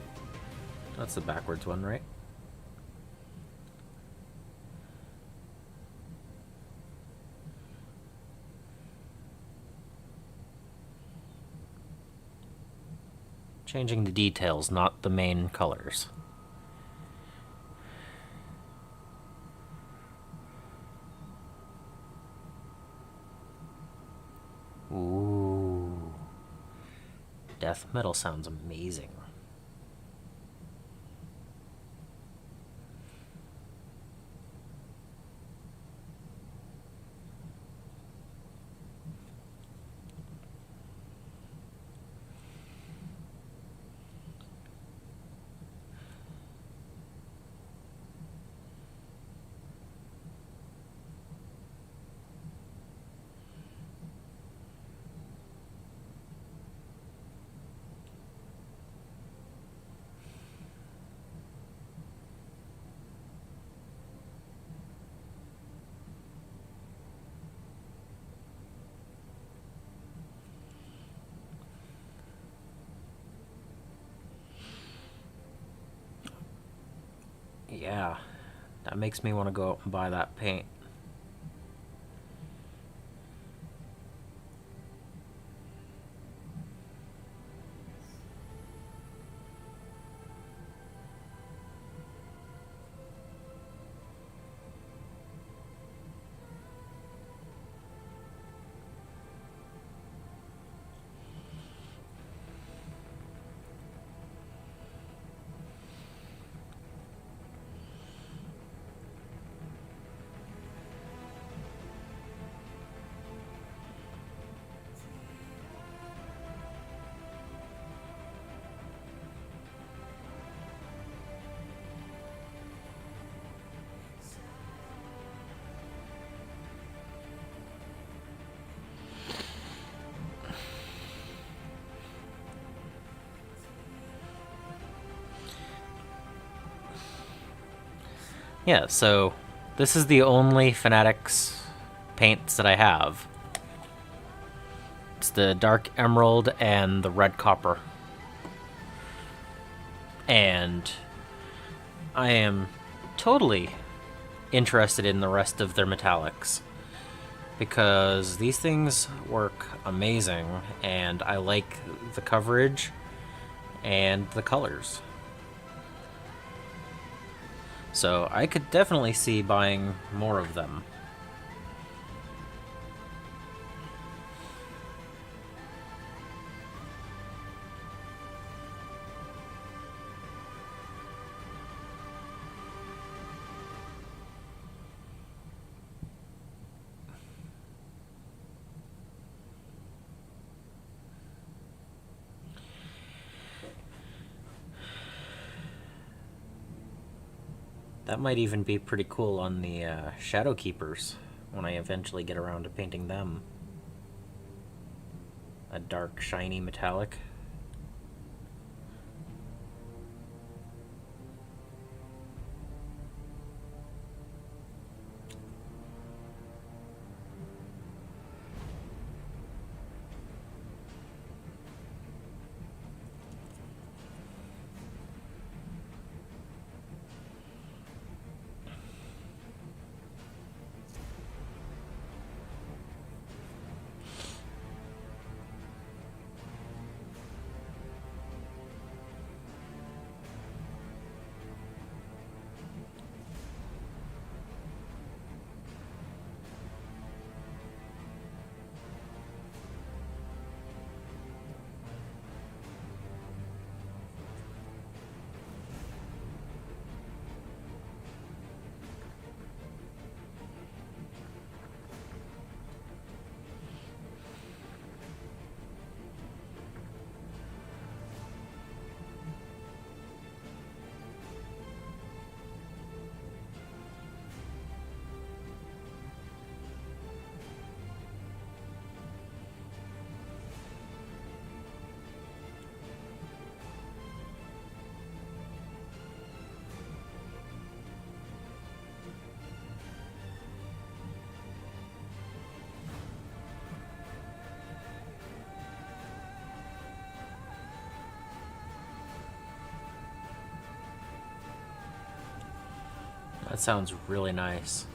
That's the backwards one, right? Changing the details, not the main colors. Ooh. Death metal sounds amazing. That makes me want to go out and buy that paint. Yeah, so this is the only Fanatics paints that I have. It's the dark emerald and the red copper. And I am totally interested in the rest of their metallics, because these things work amazing and I like the coverage and the colors. So I could definitely see buying more of them. That might even be pretty cool on the Shadow Keepers when I eventually get around to painting them. A dark, shiny metallic. That sounds really nice.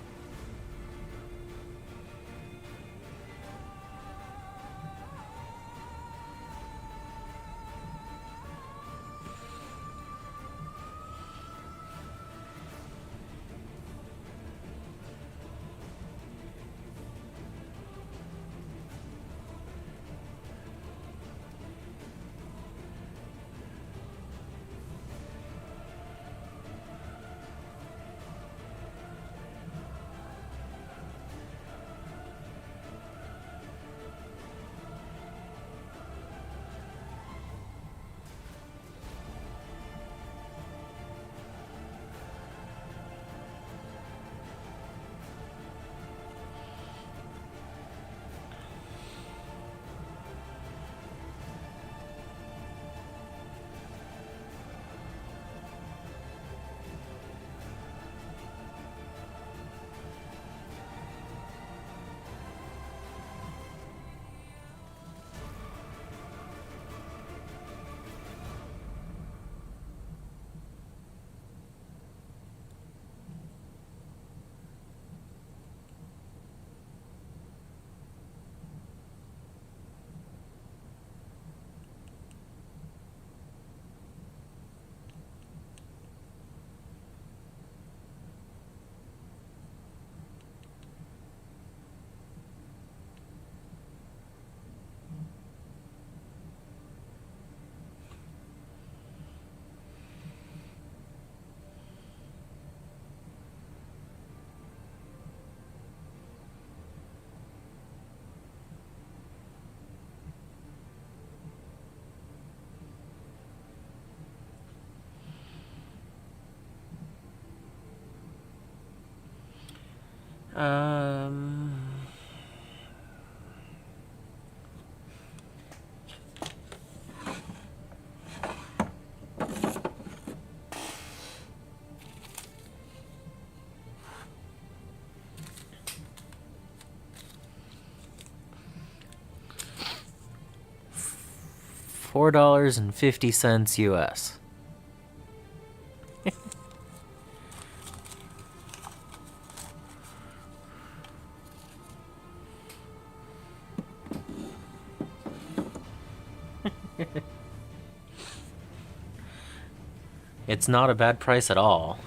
Um... $4.50 US. It's not a bad price at all.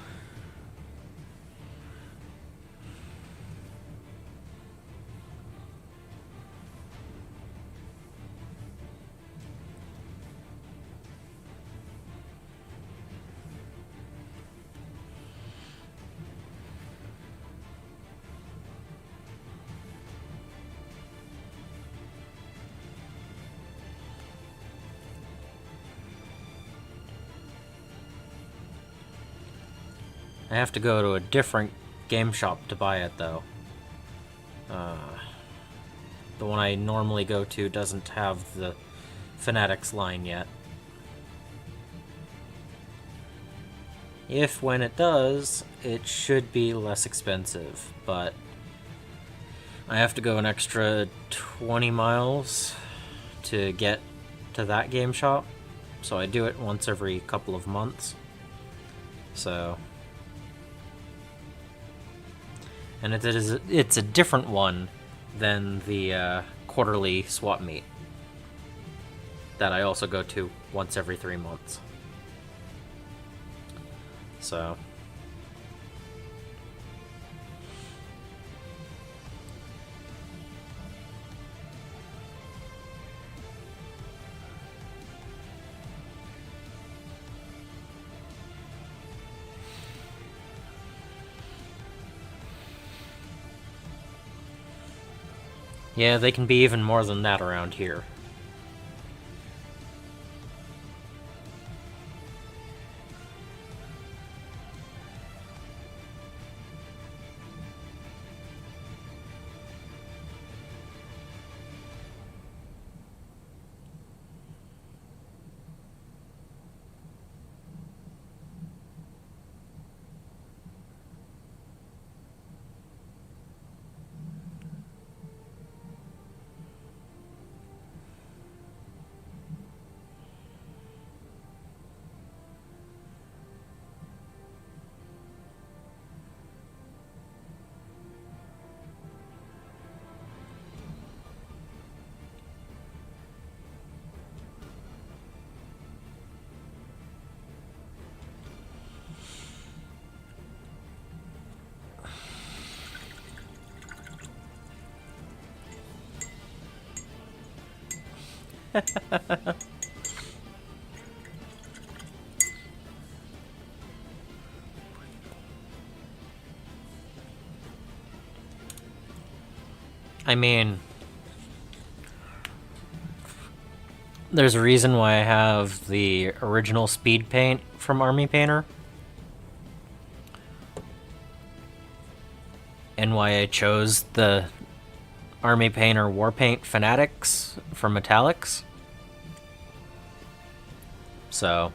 I have to go to a different game shop to buy it, though. The one I normally go to doesn't have the Fanatics line yet. If when it does, it should be less expensive, but I have to go an extra 20 miles to get to that game shop, so I do it once every couple of months. So... and it's a different one than the quarterly swap meet that I also go to once every 3 months. So... yeah, they can be even more than that around here. I mean, there's a reason why I have the original speed paint from Army Painter, and why I chose the Army Painter Warpaint Fanatics from Metallics. So...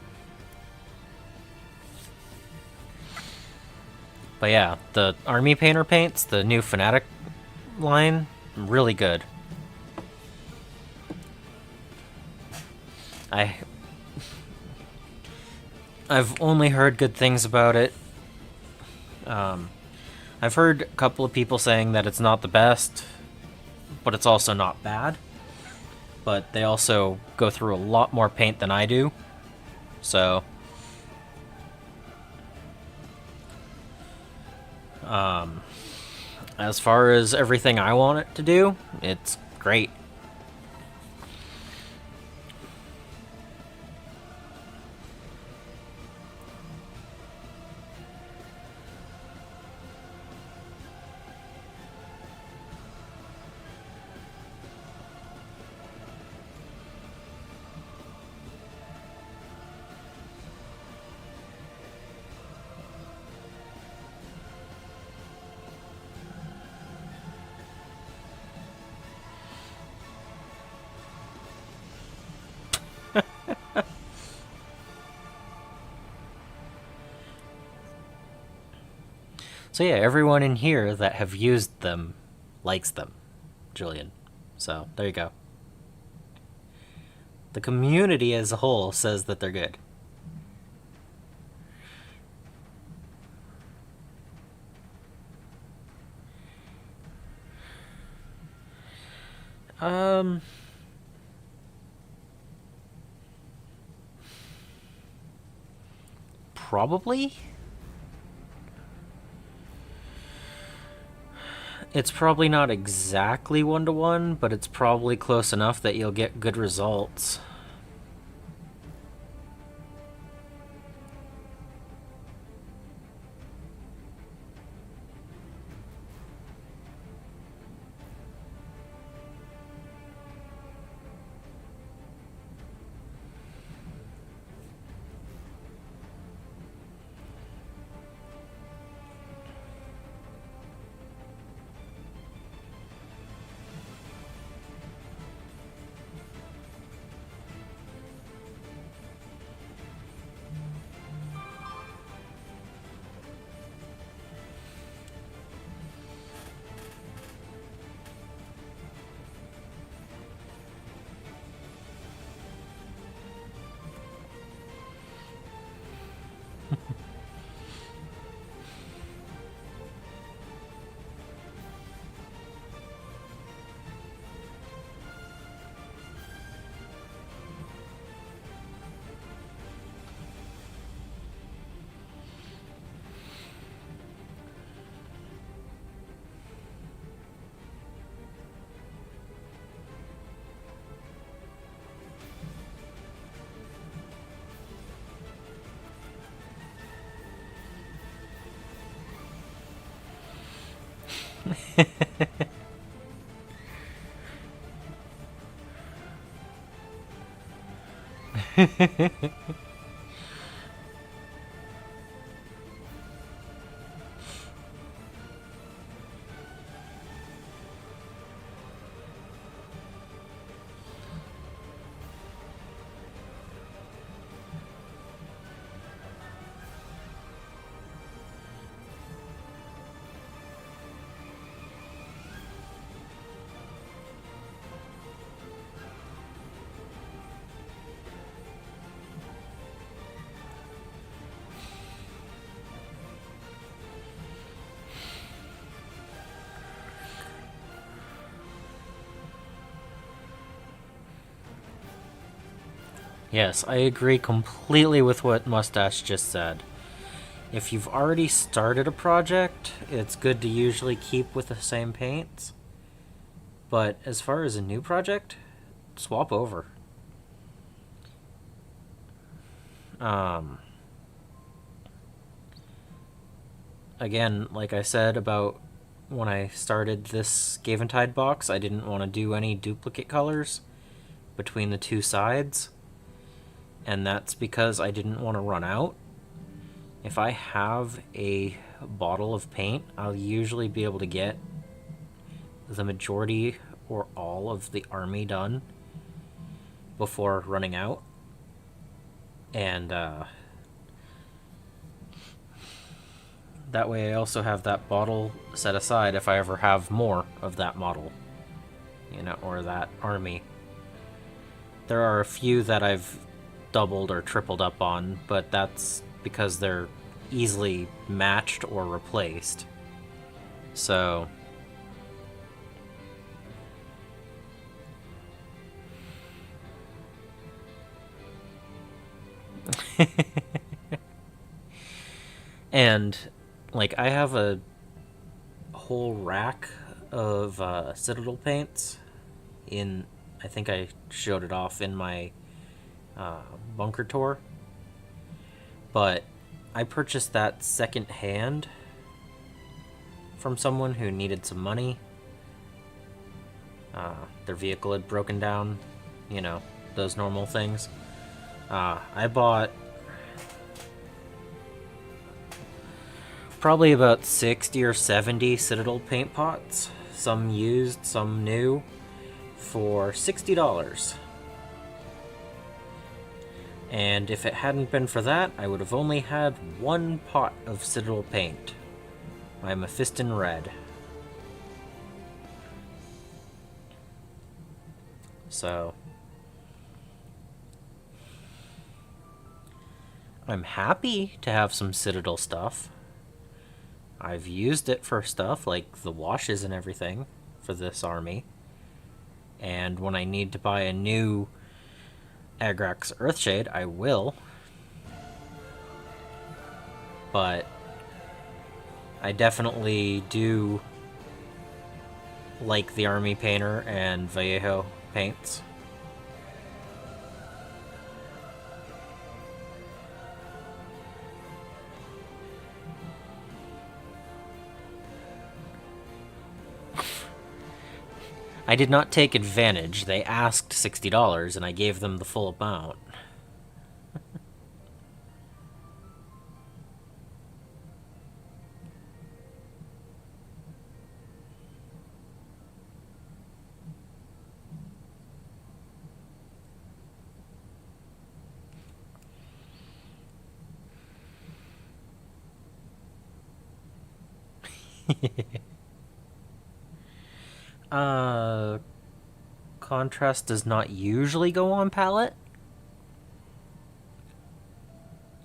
but yeah, the Army Painter paints, the new Fanatic line, really good. I've only heard good things about it. I've heard a couple of people saying that it's not the best, but it's also not bad. But they also go through a lot more paint than I do. So... as far as everything I want it to do, it's great. So yeah, everyone in here that have used them likes them, Julian. So there you go. The community as a whole says that they're good. Probably. It's probably not exactly 1-to-1, but it's probably close enough that you'll get good results. Yes, I agree completely with what Mustache just said. If you've already started a project, it's good to usually keep with the same paints. But as far as a new project, swap over. Again, like I said about when I started this Skaventide box, I didn't want to do any duplicate colors between the two sides. And that's because I didn't want to run out. If I have a bottle of paint, I'll usually be able to get the majority or all of the army done before running out. And that way I also have that bottle set aside if I ever have more of that model, you know, or that army. There are a few that I've doubled or tripled up on, but that's because they're easily matched or replaced. So and like I have a whole rack of Citadel paints in, I think I showed it off in my bunker tour, but I purchased that second hand from someone who needed some money. Their vehicle had broken down, you know, those normal things. I bought probably about 60 or 70 Citadel paint pots, some used, some new, for $60. And if it hadn't been for that, I would have only had one pot of Citadel paint. My Mephiston red. So I'm happy to have some Citadel stuff. I've used it for stuff like the washes and everything for this army. And when I need to buy a new Agrax Earthshade, I will. But I definitely do like the Army Painter and Vallejo paints. I did not take advantage. They asked $60 and I gave them the full amount. Contrast does not usually go on palette.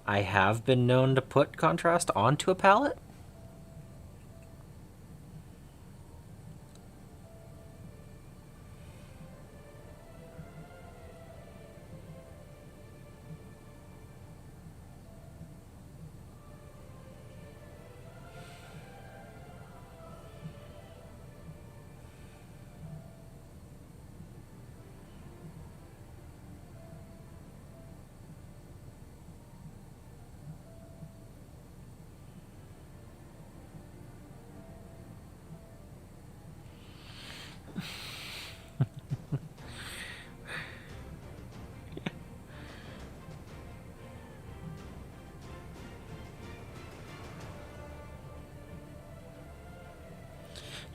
I have been known to put contrast onto a palette.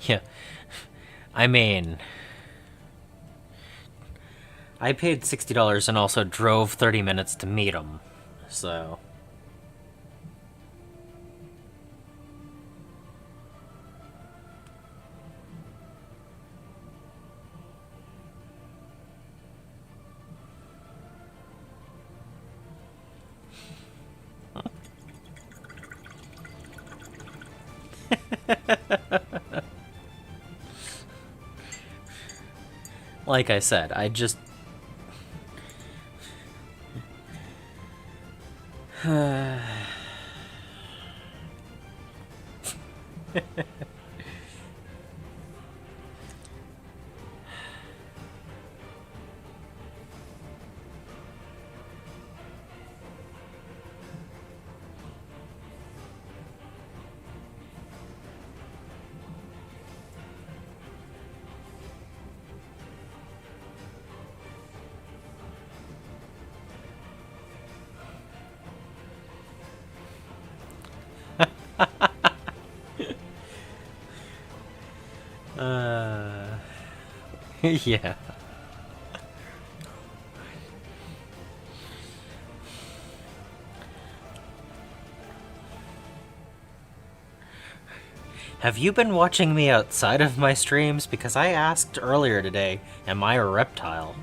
Yeah. I mean, I paid $60 and also drove 30 minutes to meet him. So. Like I said, I just. Yeah. Have you been watching me outside of my streams? Because I asked earlier today, am I a reptile?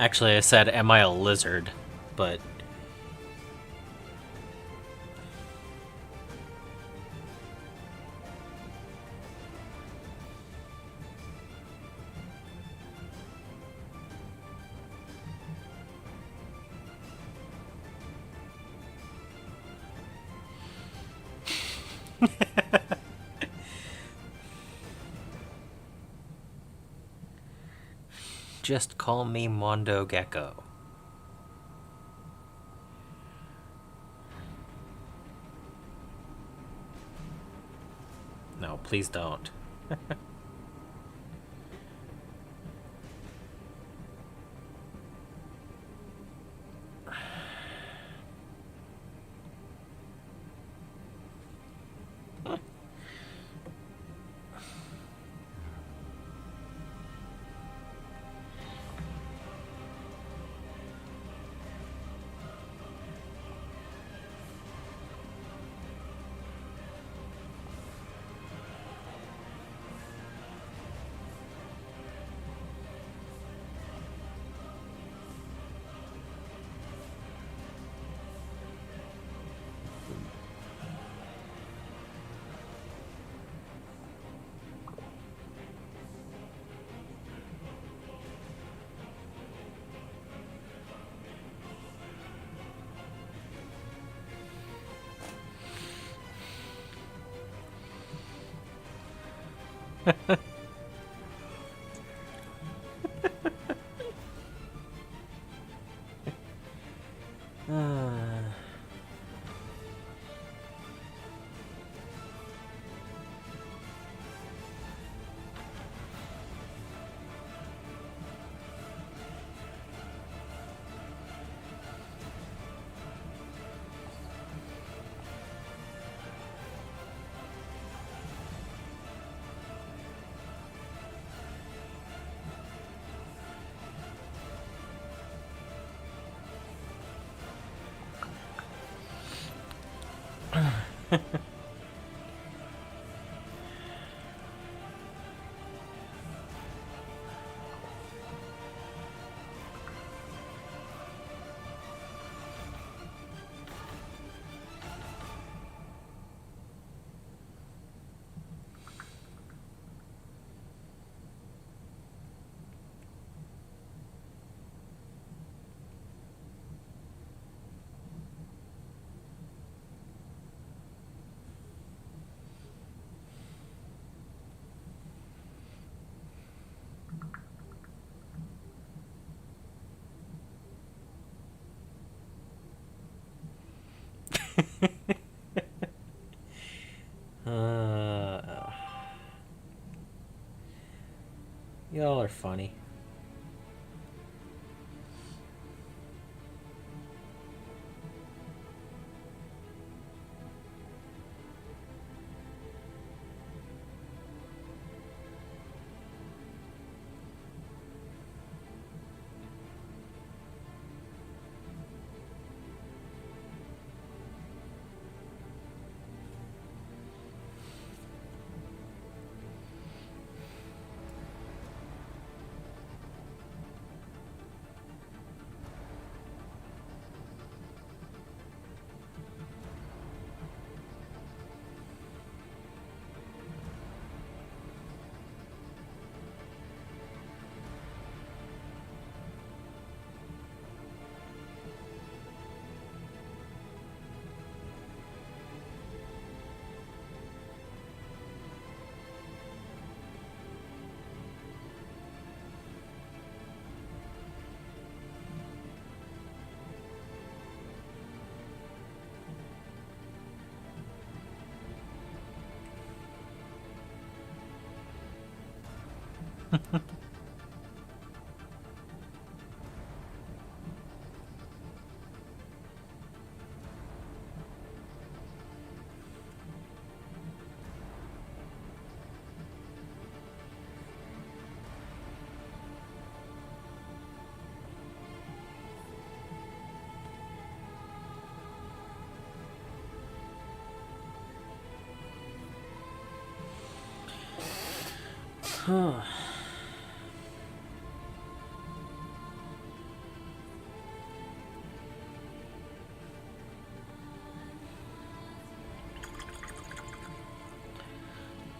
Actually, I said, am I a lizard? But... just call me Mondo Gecko. No, please don't. Y'all are funny.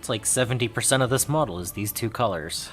It's like 70% of this model is these two colors.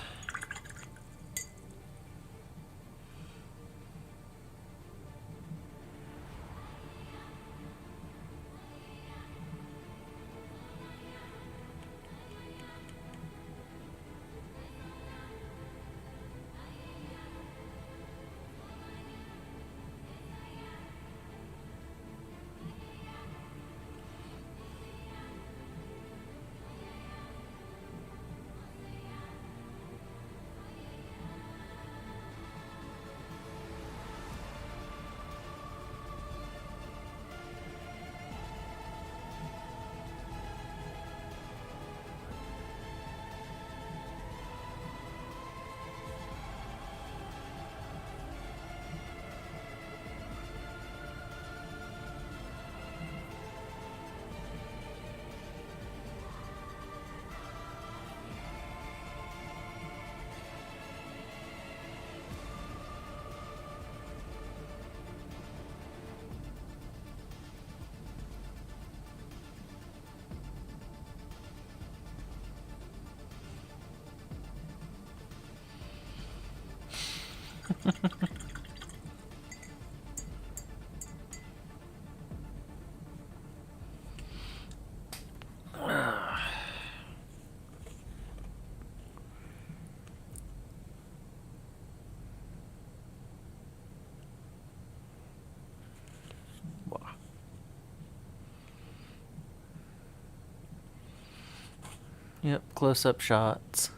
Yep, close-up shots.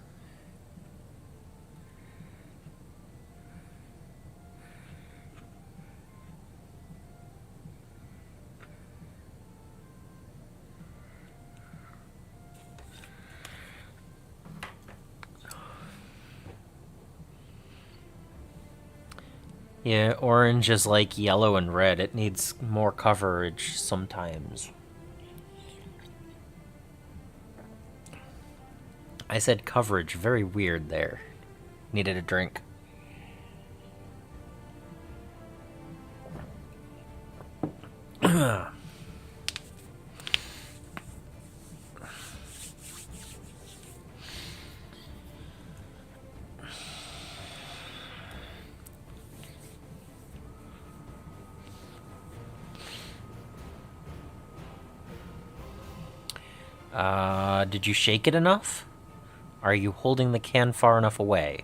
Yeah, orange is like yellow and red. It needs more coverage sometimes. I said coverage, very weird there. Needed a drink. Did you shake it enough? Are you holding the can far enough away?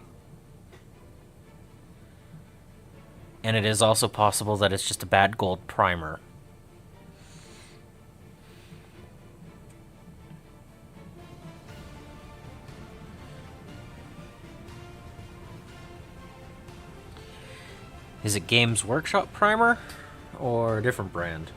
And it is also possible that it's just a bad gold primer. Is it Games Workshop primer? Or a different brand?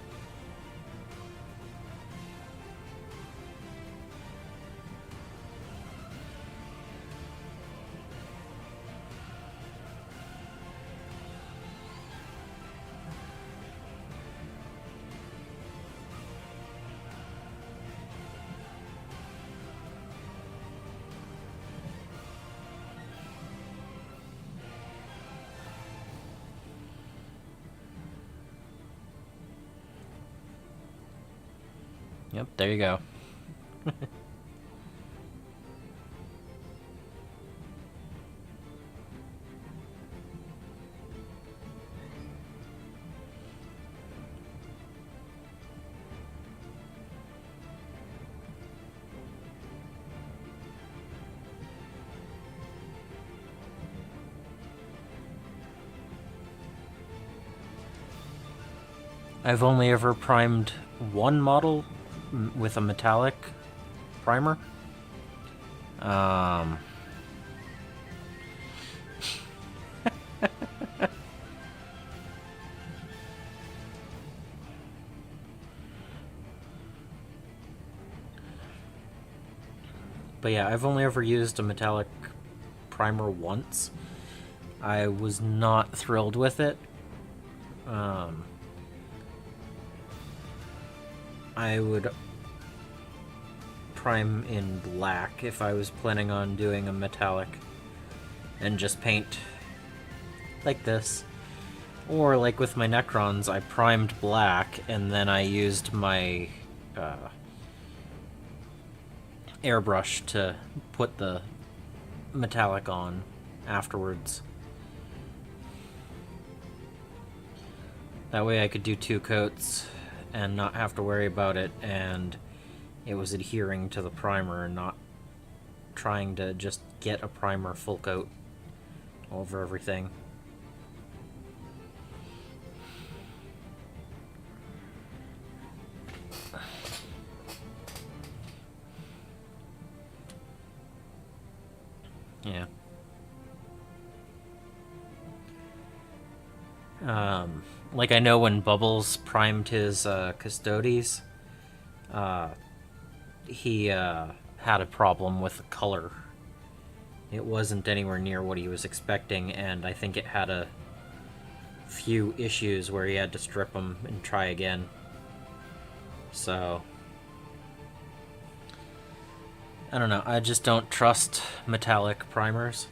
Yep, there you go. I've only ever primed one model with a metallic primer. But yeah, I've only ever used a metallic primer once. I was not thrilled with it. I would prime in black if I was planning on doing a metallic and just paint like this. Or like with my Necrons, I primed black and then I used my airbrush to put the metallic on afterwards. That way I could do 2 coats and not have to worry about it, and it was adhering to the primer and not trying to just get a primer full coat over everything. Yeah. Like I know when Bubbles primed his Custodes, he had a problem with the color. It wasn't anywhere near what he was expecting, and I think it had a few issues where he had to strip them and try again. So, I don't know, I just don't trust metallic primers.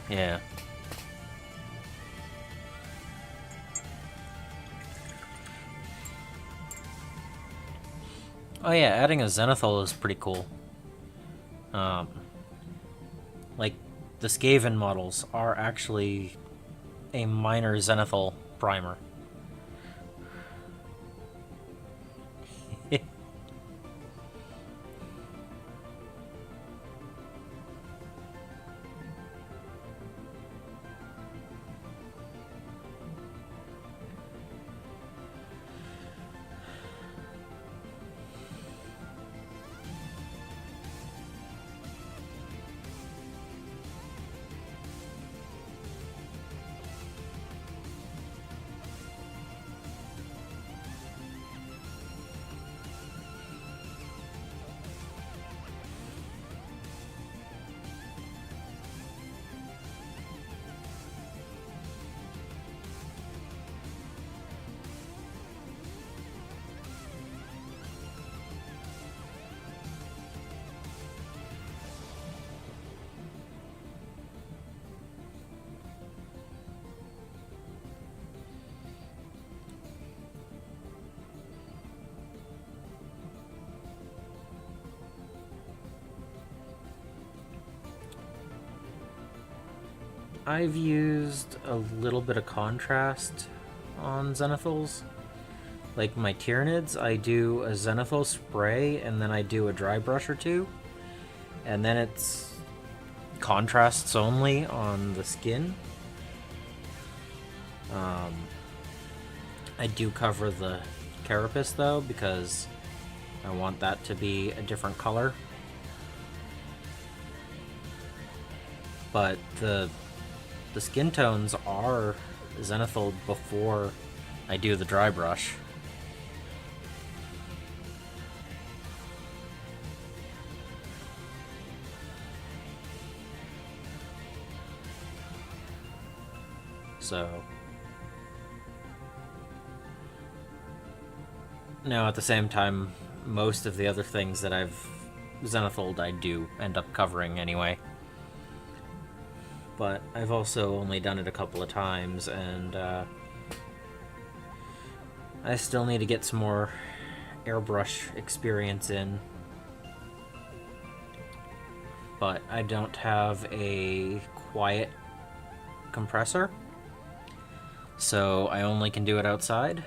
Yeah. Oh yeah, adding a zenithal is pretty cool. Um, like, the Skaven models are actually a minor zenithal primer. I've used a little bit of contrast on zenithals. Like my Tyranids, I do a zenithal spray and then I do a dry brush or two. And then it's contrasts only on the skin. I do cover the carapace though because I want that to be a different color. But the skin tones are zenithal before I do the dry brush. So now at the same time, most of the other things that I've zenithaled I do end up covering anyway. But I've also only done it a couple of times, and I still need to get some more airbrush experience in. But I don't have a quiet compressor, so I only can do it outside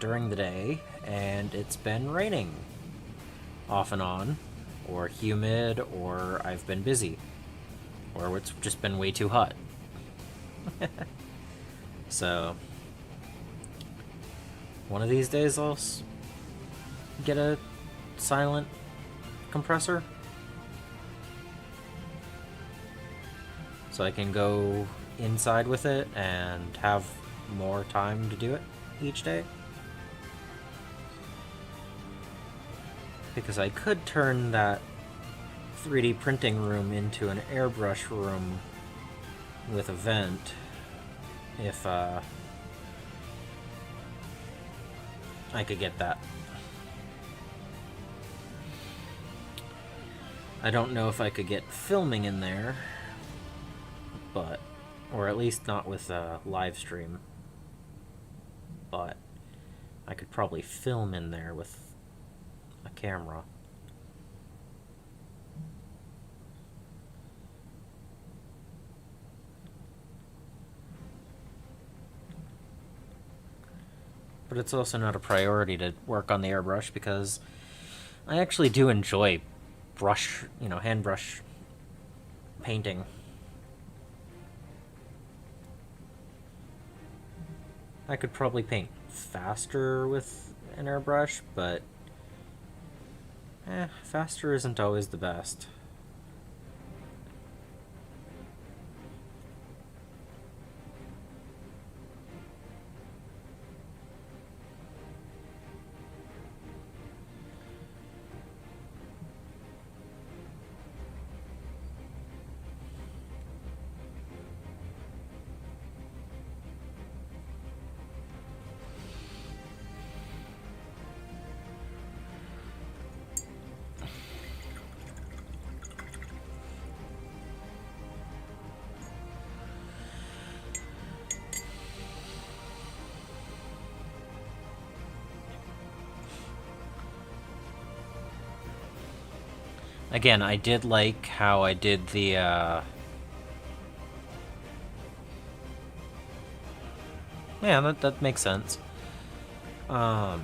during the day, and it's been raining off and on, or humid, or I've been busy, or it's just been way too hot. So one of these days I'll get a silent compressor so I can go inside with it and have more time to do it each day. Because I could turn that 3D printing room into an airbrush room with a vent if I could get that. I don't know if I could get filming in there, but, or at least not with a live stream, but I could probably film in there with a camera. But it's also not a priority to work on the airbrush because I actually do enjoy hand brush painting. I could probably paint faster with an airbrush, but faster isn't always the best. Again, I did like how I did the, yeah, that makes sense. I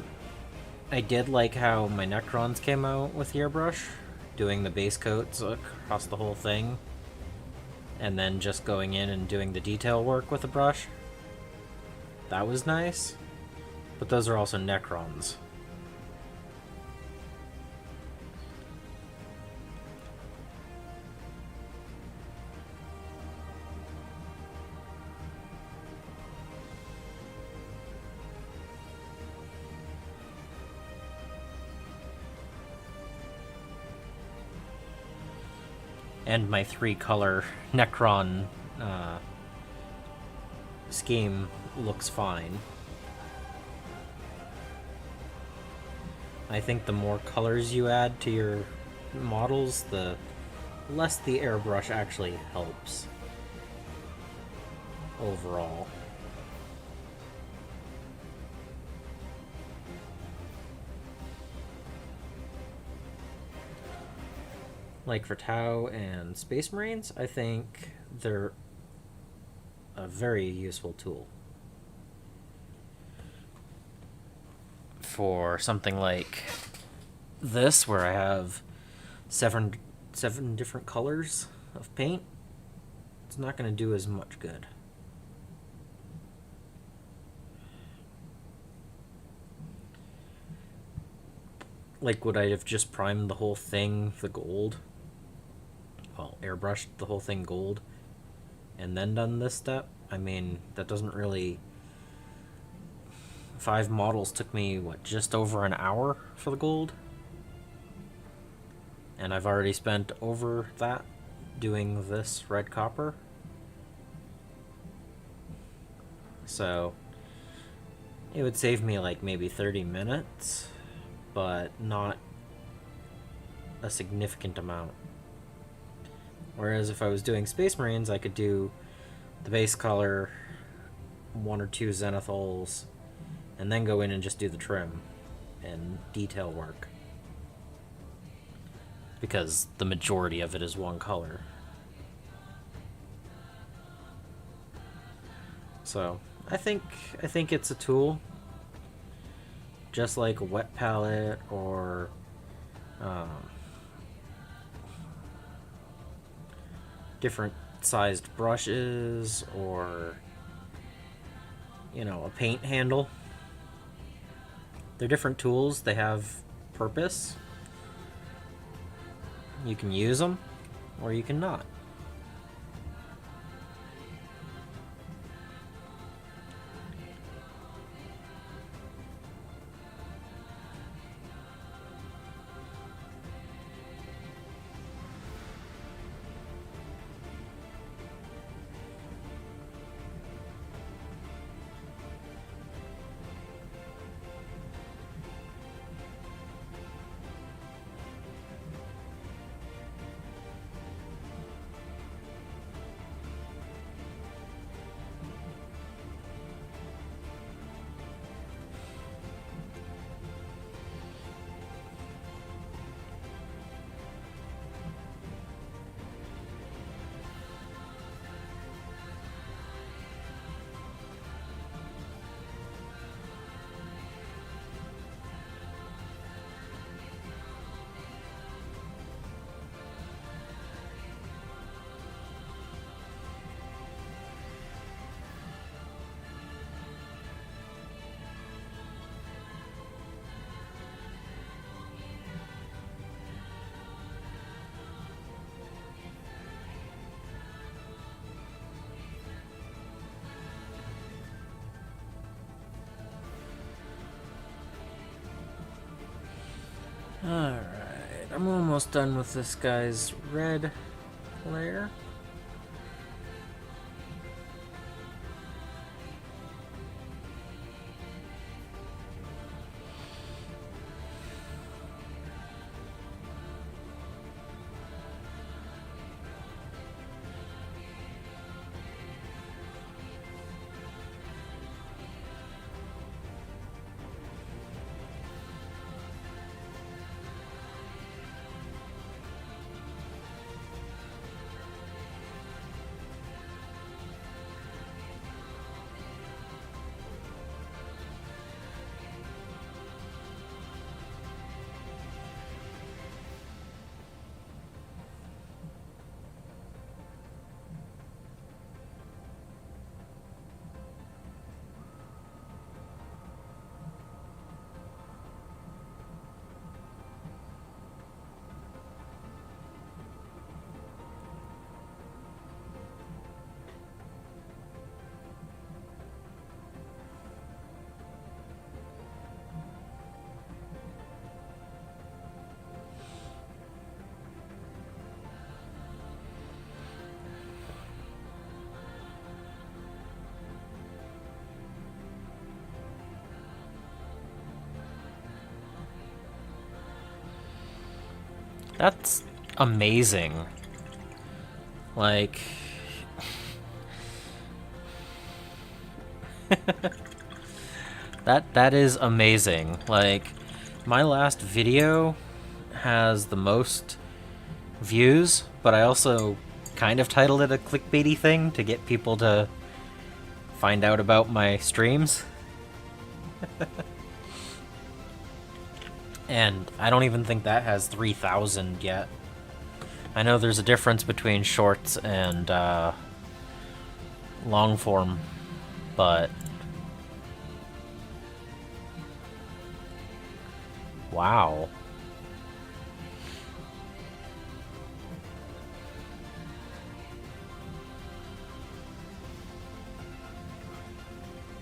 did like how my Necrons came out with the airbrush, doing the base coats across the whole thing, and then just going in and doing the detail work with a brush. That was nice, but those are also Necrons. And my 3-color Necron scheme looks fine. I think the more colors you add to your models, the less the airbrush actually helps overall. Like for Tau and Space Marines, I think they're a very useful tool. For something like this, where I have seven different colors of paint, it's not going to do as much good. Like, would I have just primed the whole thing the gold? Well, airbrushed the whole thing gold, and then done this step? I mean, that doesn't really... 5 models took me, what, just over an hour for the gold? And I've already spent over that doing this red copper. So, it would save me like maybe 30 minutes, but not a significant amount. Whereas if I was doing Space Marines, I could do the base color, 1 or 2 zenithols, and then go in and just do the trim and detail work. Because the majority of it is 1 color. So, I think it's a tool. Just like a wet palette or different sized brushes, or, you know, a paint handle. They're different tools. They have purpose. You can use them, or you can not. Alright, I'm almost done with this guy's red layer. That's amazing. Like... That is amazing. Like, my last video has the most views, but I also kind of titled it a clickbaity thing to get people to find out about my streams. And I don't even think that has 3,000 yet. I know there's a difference between shorts and long form, but wow.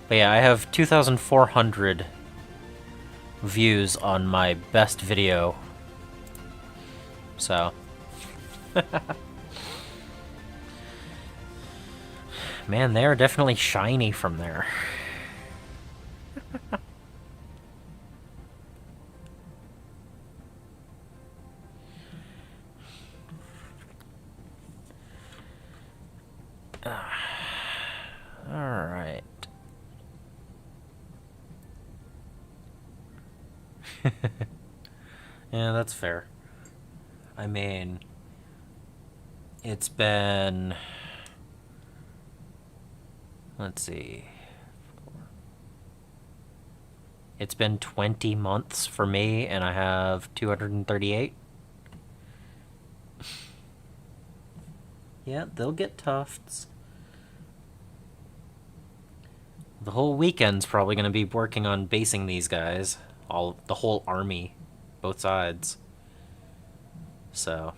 But yeah, I have 2,400 views on my best video. So. Man, they're definitely shiny from there. Alright. Yeah, that's fair. I mean, it's been... Let's see. It's been 20 months for me, and I have 238. Yeah, they'll get tufts. The whole weekend's probably going to be working on basing these guys. The whole army. Both sides. So...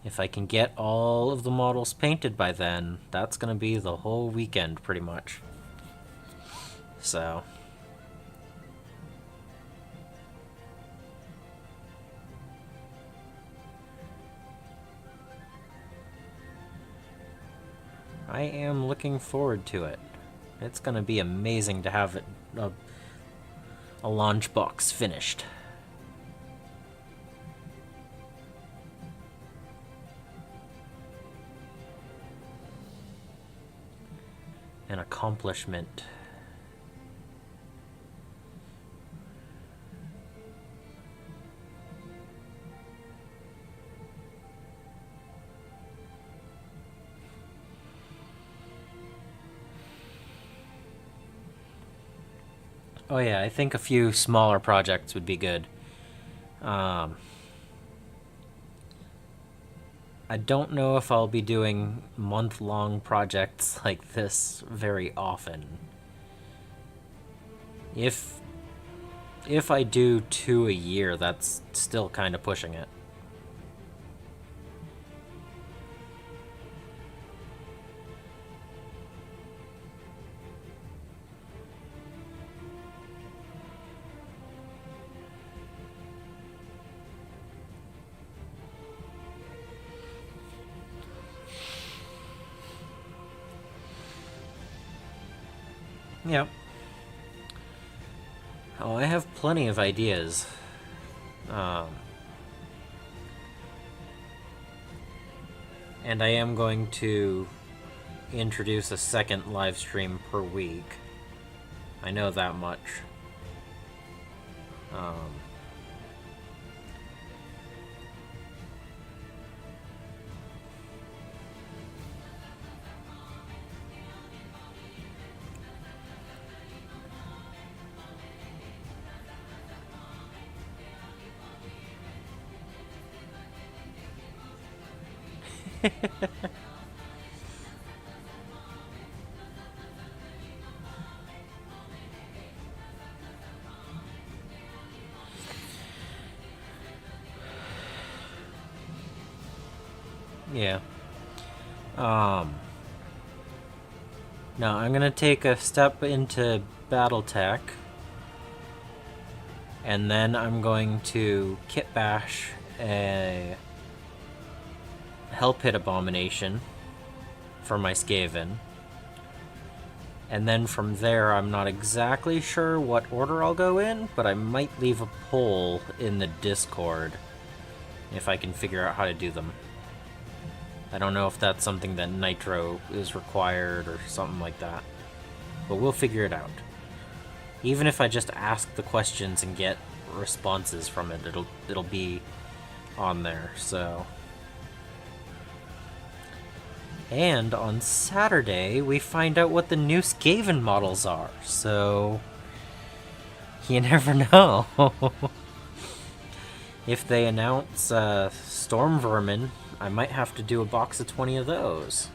if I can get all of the models painted by then, that's going to be the whole weekend, pretty much. So... I am looking forward to it. It's going to be amazing to have it, a launch box finished. An accomplishment. Oh yeah, I think a few smaller projects would be good. I don't know if I'll be doing month-long projects like this very often. If I do 2 a year, that's still kind of pushing it. Yep. Oh, I have plenty of ideas. And I am going to introduce a second live stream per week. I know that much. Yeah. Now I'm gonna take a step into BattleTech, and then I'm going to kit bash a Hell Pit Abomination for my Skaven. And then from there, I'm not exactly sure what order I'll go in, but I might leave a poll in the Discord if I can figure out how to do them. I don't know if that's something that Nitro is required or something like that, but we'll figure it out. Even if I just ask the questions and get responses from it, it'll be on there, so... And on Saturday, we find out what the new Skaven models are, so... You never know. If they announce Storm Vermin, I might have to do a box of 20 of those.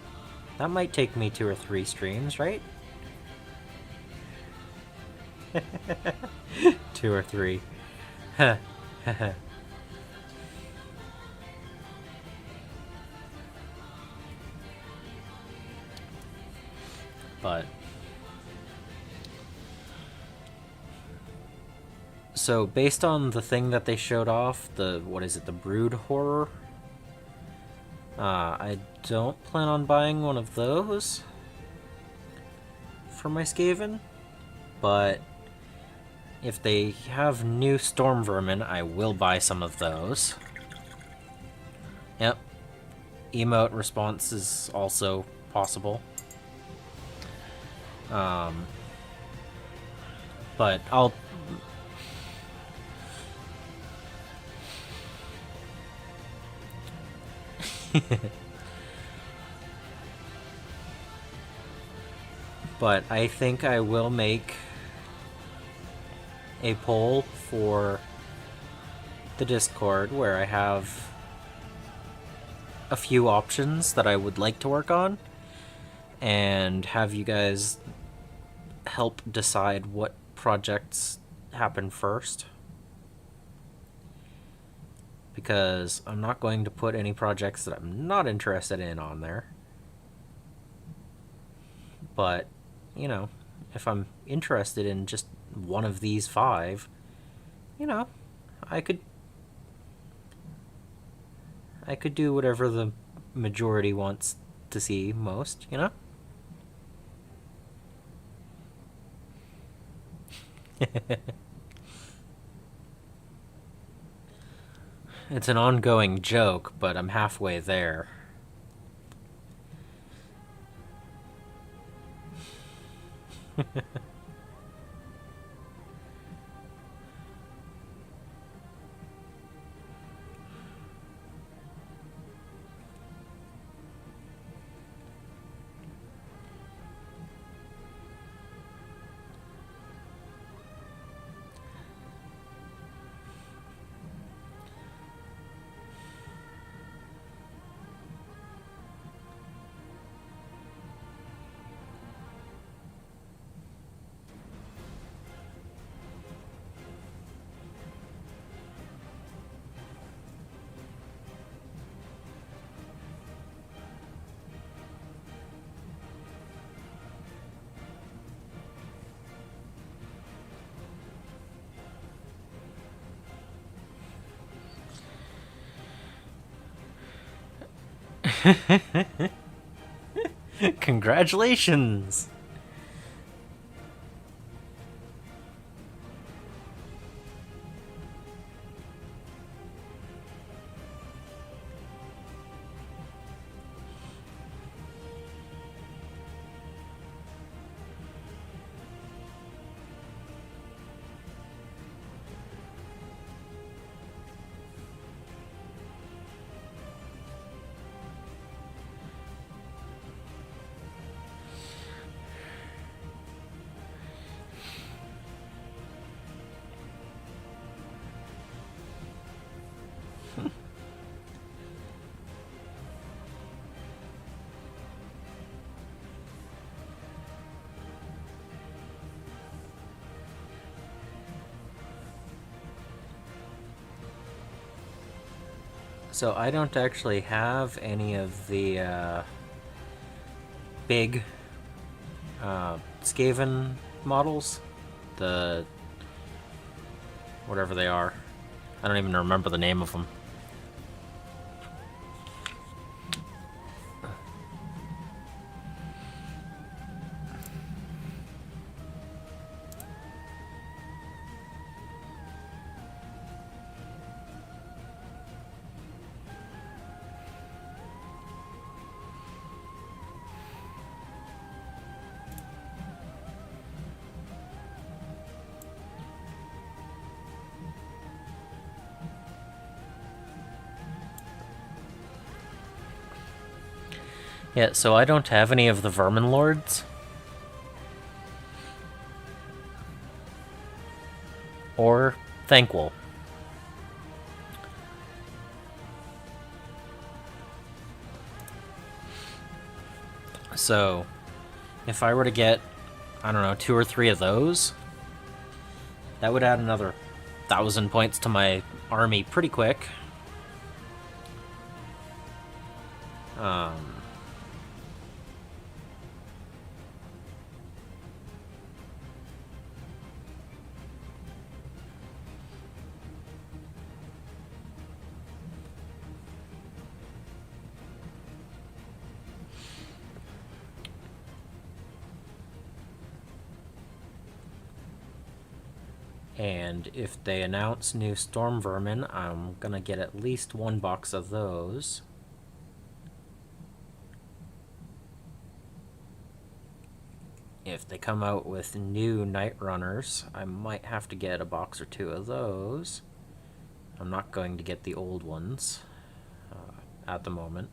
That might take me 2 or 3 streams, right? 2 or 3. But... So, based on the thing that they showed off, the Brood Horror, I don't plan on buying one of those for my Skaven, but if they have new Storm Vermin, I will buy some of those. Yep. Emote response is also possible. But I'll... But I think I will make a poll for the Discord where I have a few options that I would like to work on, and have you guys help decide what projects happen first. Because I'm not going to put any projects that I'm not interested in on there. But, you know, if I'm interested in just one of these 5, you know, I could do whatever the majority wants to see most, you know? It's an ongoing joke, but I'm halfway there. Congratulations! So I don't actually have any of the big Skaven models. The... whatever they are. I don't even remember the name of them. Yeah, so I don't have any of the Vermin Lords. Or Thankful. So, if I were to get, I don't know, 2 or 3 of those, that would add another 1,000 points to my army pretty quick. And if they announce new Storm Vermin, I'm gonna get at least 1 box of those. If they come out with new Night Runners, I might have to get a box or 2 of those. I'm not going to get the old ones at the moment.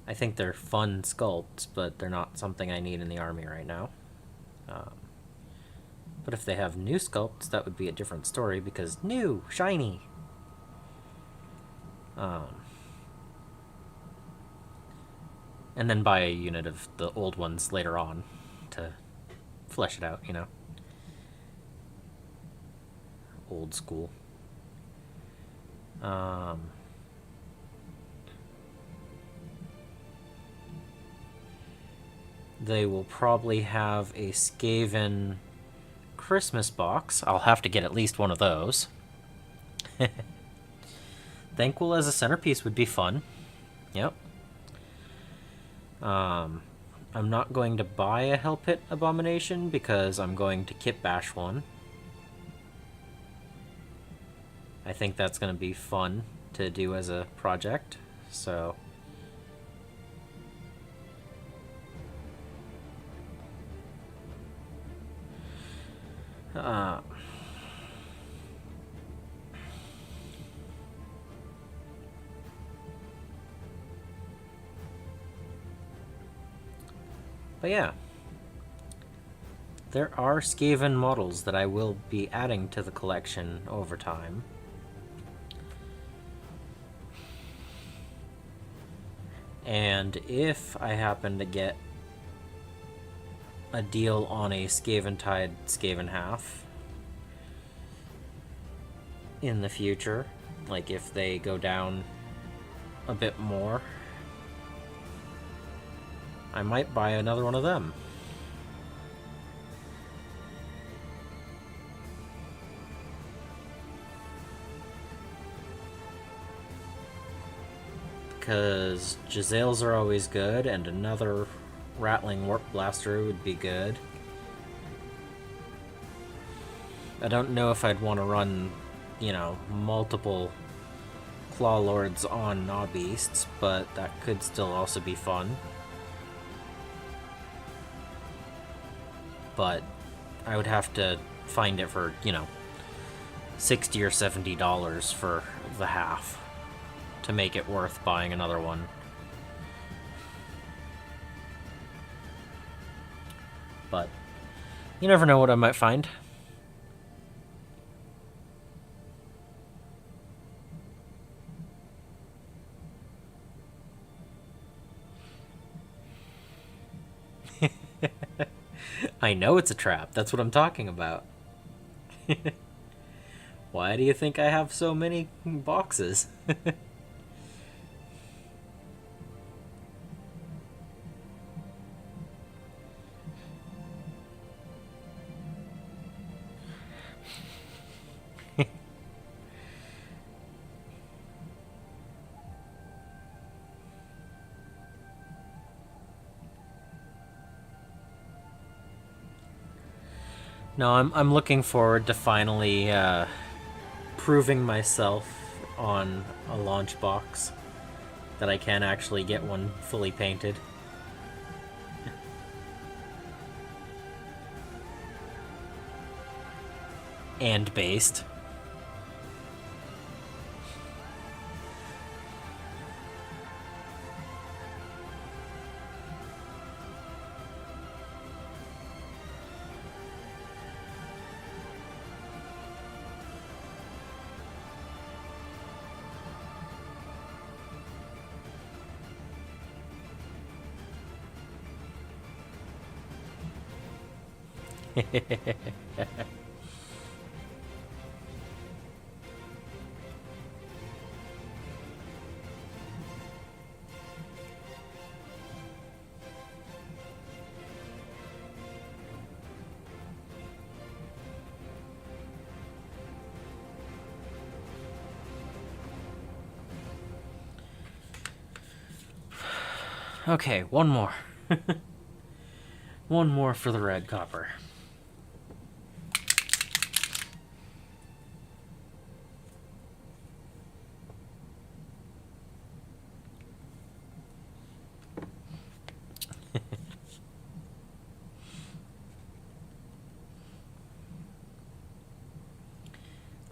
I think they're fun sculpts, but they're not something I need in the army right now. But if they have new sculpts, that would be a different story, because new, shiny. And then buy a unit of the old ones later on to flesh it out, you know. Old school. They will probably have a Skaven Christmas box. I'll have to get at least one of those. Thankful as a centerpiece would be fun. Yep. I'm not going to buy a Hell Pit Abomination because I'm going to kit bash one. I think that's going to be fun to do as a project, so... But yeah, there are Skaven models that I will be adding to the collection over time. And if I happen to get a deal on a Skaventide Skaven half in the future, like if they go down a bit more, I might buy another one of them. Because Giselles are always good, and another Rattling Warp Blaster would be good. I don't know if I'd want to run, you know, multiple Claw Lords on Gnaw Beasts, but that could still also be fun. But I would have to find it for, you know, $60 or $70 for the half to make it worth buying another one. But you never know what I might find. I know it's a trap. That's what I'm talking about. Why do you think I have so many boxes? No, I'm looking forward to finally proving myself on a launch box that I can actually get one fully painted. And based. Okay, one more. One more for the red copper.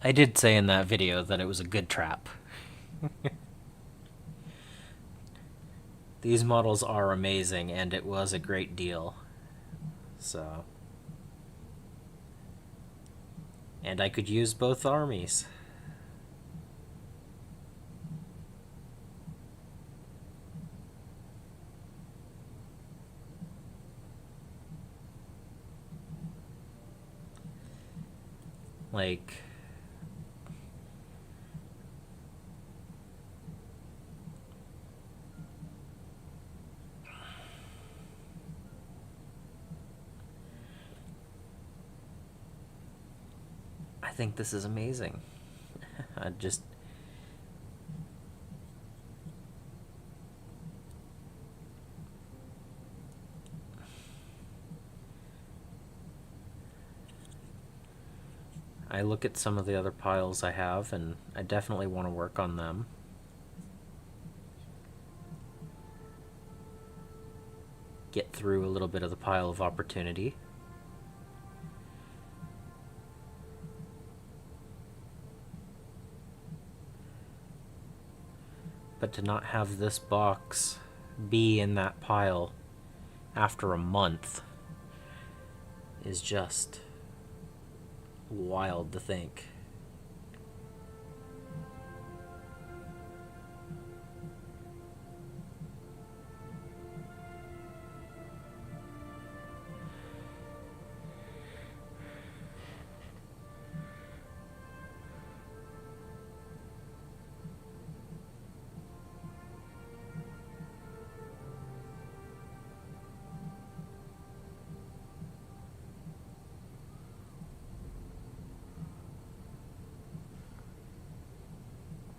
I did say in that video that it was a good trap. These models are amazing, and it was a great deal. So... And I could use both armies. Like... I think this is amazing. I just... I look at some of the other piles I have, and I definitely want to work on them. Get through a little bit of the pile of opportunity. But to not have this box be in that pile after a month is just wild to think.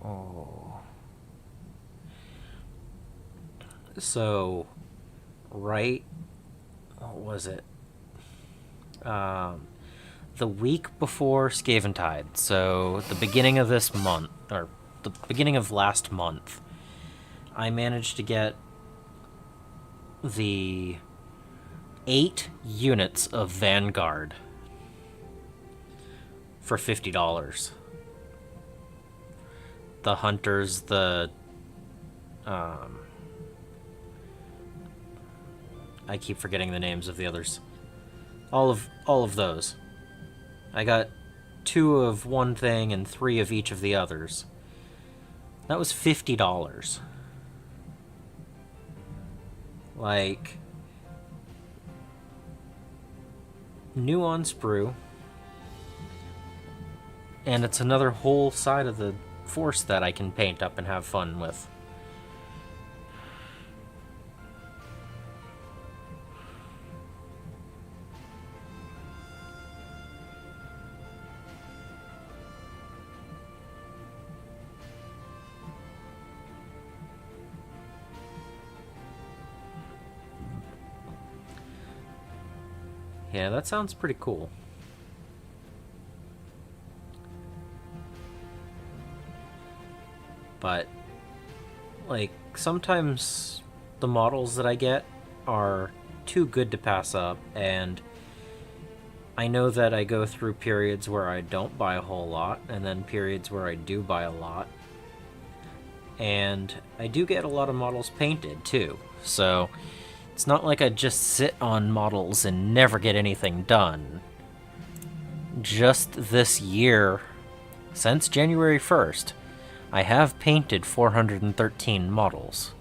Oh. So, right, what was it? The week before Skaventide, so the beginning of this month, or the beginning of last month, I managed to get the 8 units of Vanguard for $50. The hunters, the I keep forgetting the names of the others. All of those. I got 2 of one thing and 3 of each of the others. That was $50. Like, new on sprue, and it's another whole side of the force that I can paint up and have fun with. Yeah, that sounds pretty cool. But, like, sometimes the models that I get are too good to pass up, and I know that I go through periods where I don't buy a whole lot, and then periods where I do buy a lot. And I do get a lot of models painted, too, so it's not like I just sit on models and never get anything done. Just this year, since January 1st, I have painted 413 models.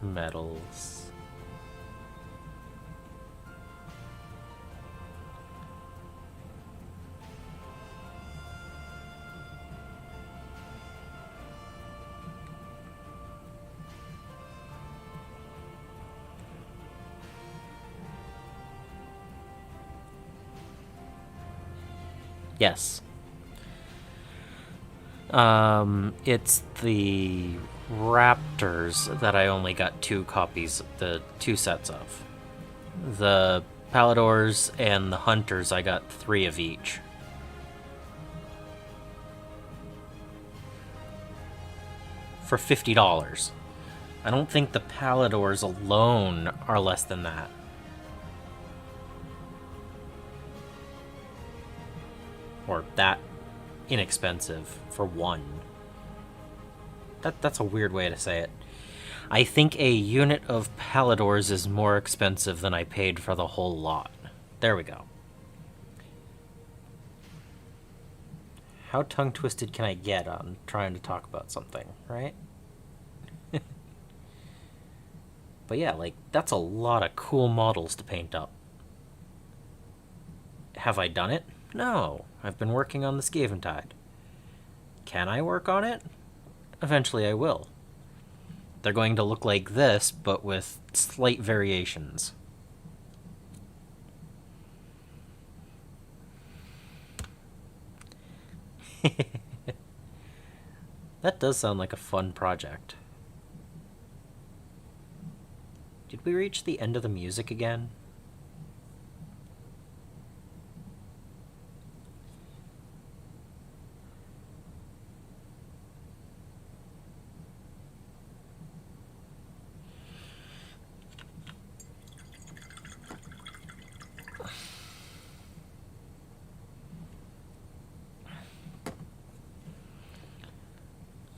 Metals. Yes. It's the Raptors that I only got 2 copies, the 2 sets of. The Paladors and the Hunters, I got 3 of each. For $50. I don't think the Paladors alone are less than that. Or that inexpensive for one. That's a weird way to say it. I think a unit of Paladors is more expensive than I paid for the whole lot. There we go. How tongue-twisted can I get on trying to talk about something, right? But yeah, like, that's a lot of cool models to paint up. Have I done it? No. I've been working on the Skaventide. Can I work on it? Eventually I will. They're going to look like this, but with slight variations. That does sound like a fun project. Did we reach the end of the music again?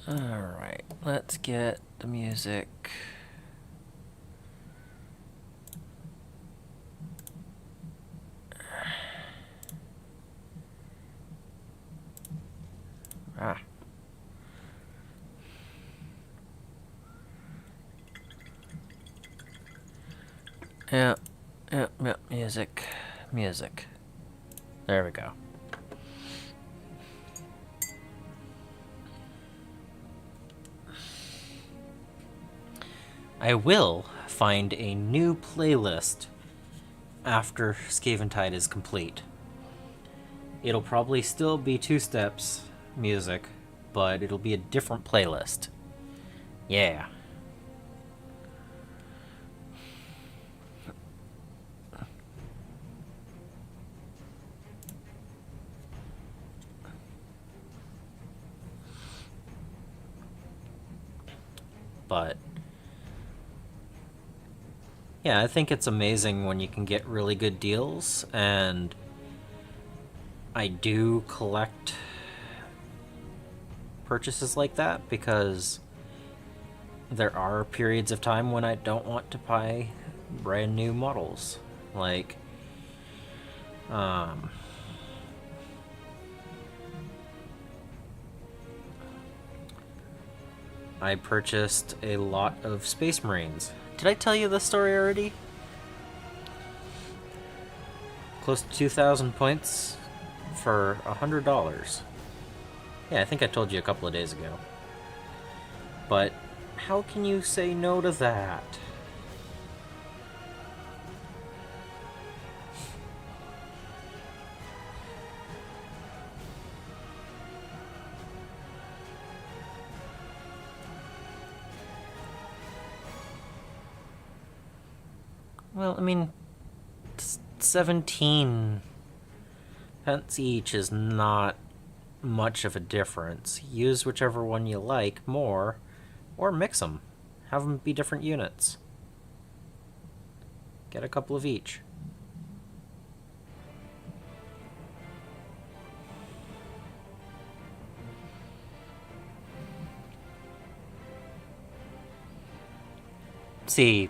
Alright, let's get the music. Ah. Yeah, music. There we go. I will find a new playlist after Skaventide is complete. It'll probably still be 2 steps music, but it'll be a different playlist. Yeah. But yeah, I think it's amazing when you can get really good deals, and I do collect purchases like that because there are periods of time when I don't want to buy brand new models. Like, I purchased a lot of Space Marines. Did I tell you this story already? Close to 2,000 points for $100. Yeah, I think I told you a couple of days ago. But how can you say no to that? Well, I mean, 17 pence each is not much of a difference. Use whichever one you like more, or mix them. Have them be different units. Get a couple of each. See,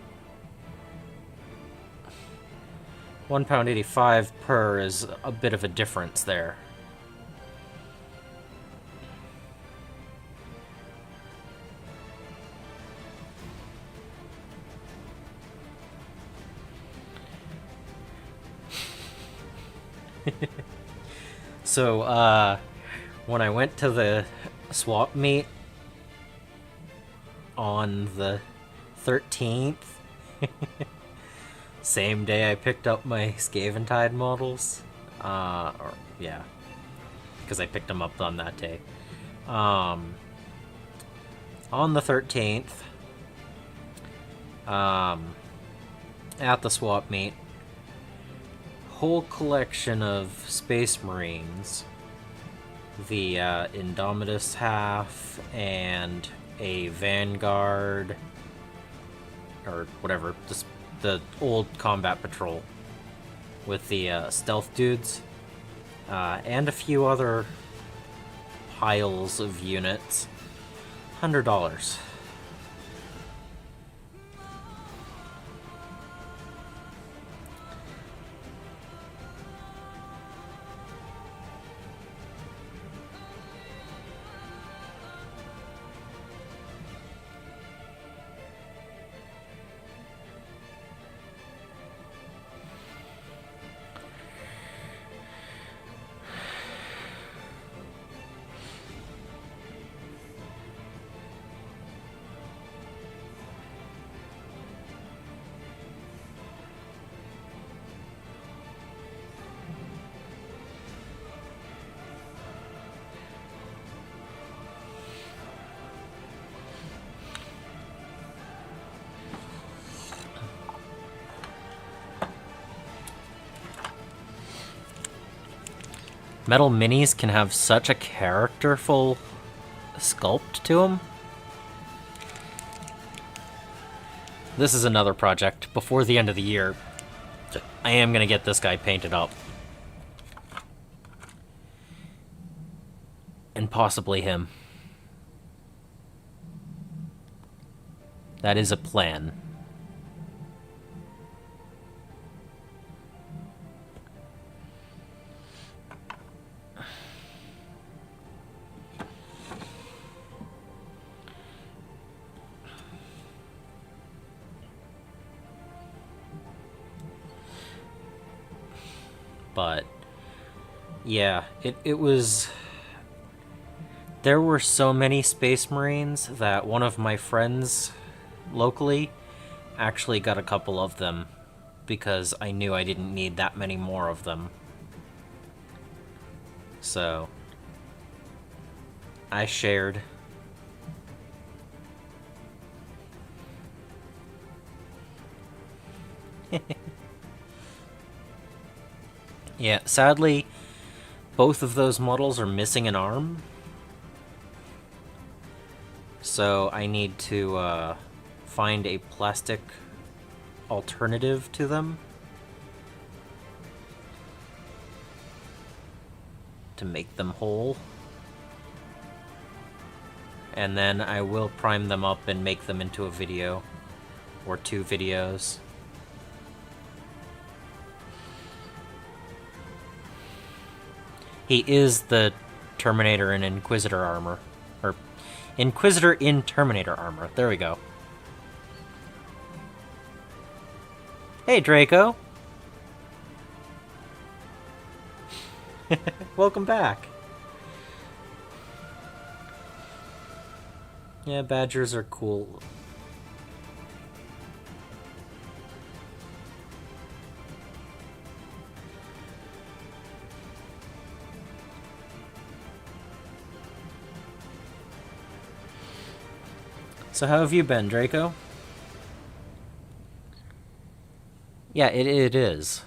£1.85 per is a bit of a difference there. So, when I went to the swap meet on the 13th, same day I picked up my Skaventide models, yeah, because I picked them up on that day. On the 13th, at the swap meet, whole collection of Space Marines, the Indomitus half, and a Vanguard, or whatever, the old combat patrol with the stealth dudes, and a few other piles of units. $100. Metal minis can have such a characterful sculpt to them. This is another project. Before the end of the year, I am going to get this guy painted up. And possibly him. That is a plan. But yeah, it was... There were so many Space Marines that one of my friends locally actually got a couple of them because I knew I didn't need that many more of them. So I shared. Yeah, sadly, both of those models are missing an arm. So I need to find a plastic alternative to them to make them whole. And then I will prime them up and make them into a video or 2 videos. He is the Terminator in Inquisitor armor. Or Inquisitor in Terminator armor. There we go. Hey, Draco. Welcome back. Yeah, badgers are cool. So how have you been, Draco? Yeah, it is.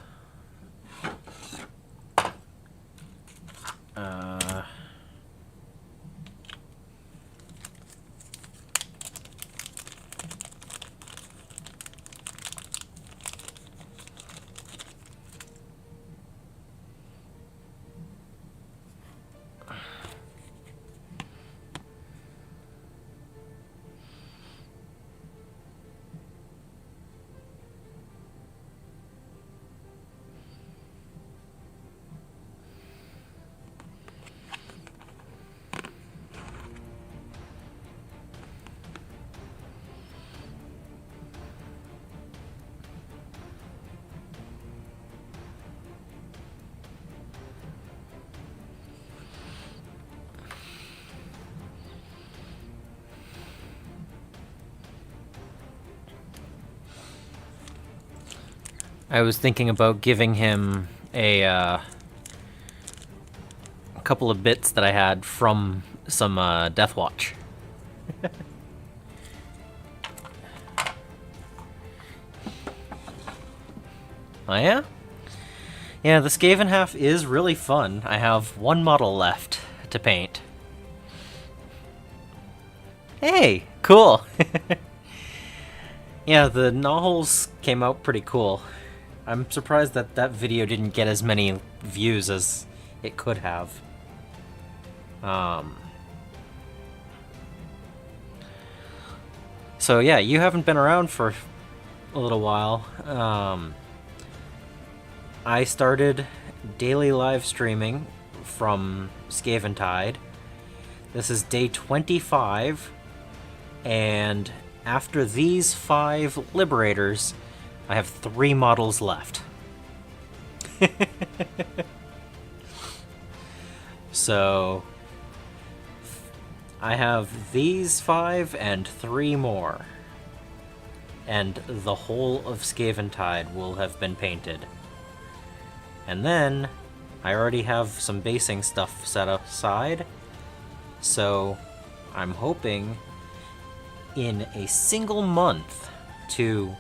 I was thinking about giving him a couple of bits that I had from some Death Watch. Oh yeah? Yeah, the Skaven half is really fun. I have one model left to paint. Hey, cool! Yeah, the novels came out pretty cool. I'm surprised that that video didn't get as many views as it could have. So yeah, you haven't been around for a little while. I started daily live streaming from Skaventide. This is day 25, and after these 5 Liberators, I have 3 models left. So I have these 5 and 3 more, and the whole of Skaventide will have been painted. And then I already have some basing stuff set aside, so I'm hoping in a single month to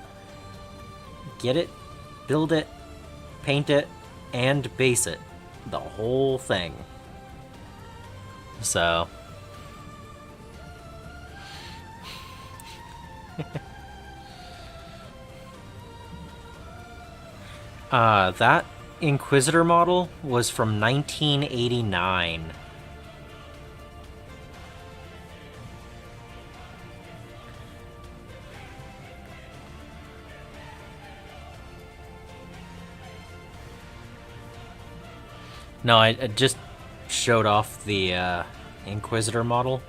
get it, build it, paint it, and base it. The whole thing. So that Inquisitor model was from 1989. No, I just showed off the Inquisitor model.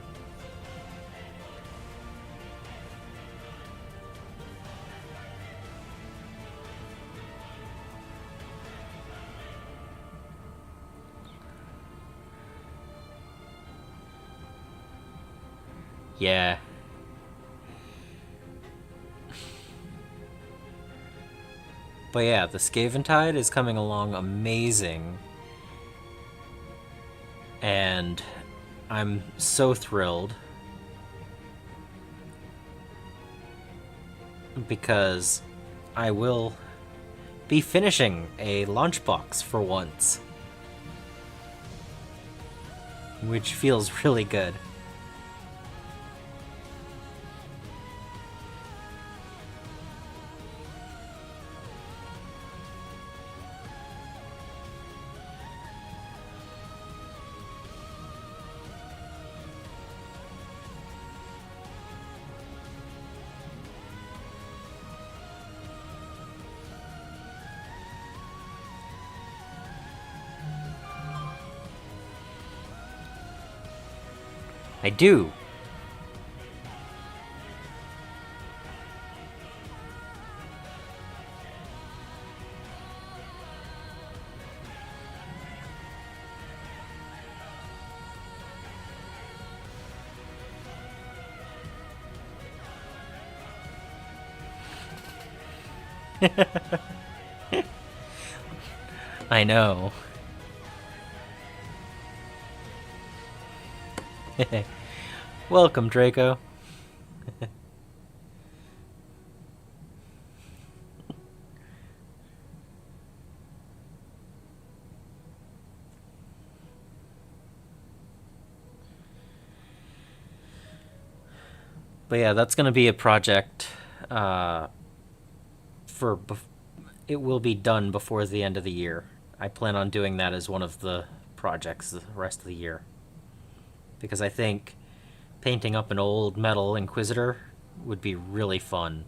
Yeah. But yeah, the Skaventide is coming along amazing. And I'm so thrilled. Because I will be finishing a launch box for once. Which feels really good. I do. I know. Welcome, Draco. But yeah, that's going to be a project it will be done before the end of the year. I plan on doing that as one of the projects the rest of the year. Because I think painting up an old metal Inquisitor would be really fun.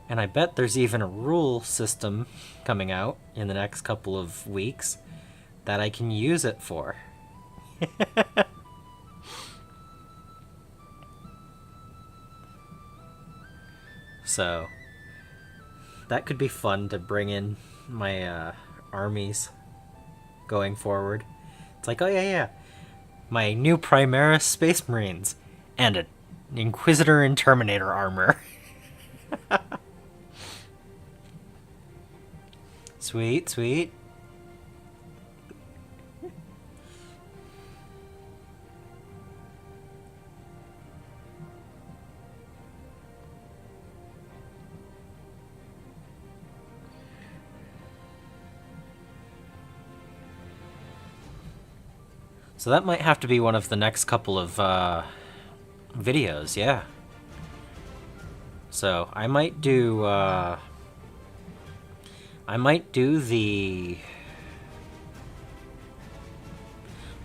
And I bet there's even a rule system coming out in the next couple of weeks that I can use it for. So that could be fun to bring in my armies going forward. It's like, oh yeah, my new Primaris Space Marines and a Inquisitor and Terminator armor. Sweet, sweet. So that might have to be one of the next couple of videos, yeah. So I might do the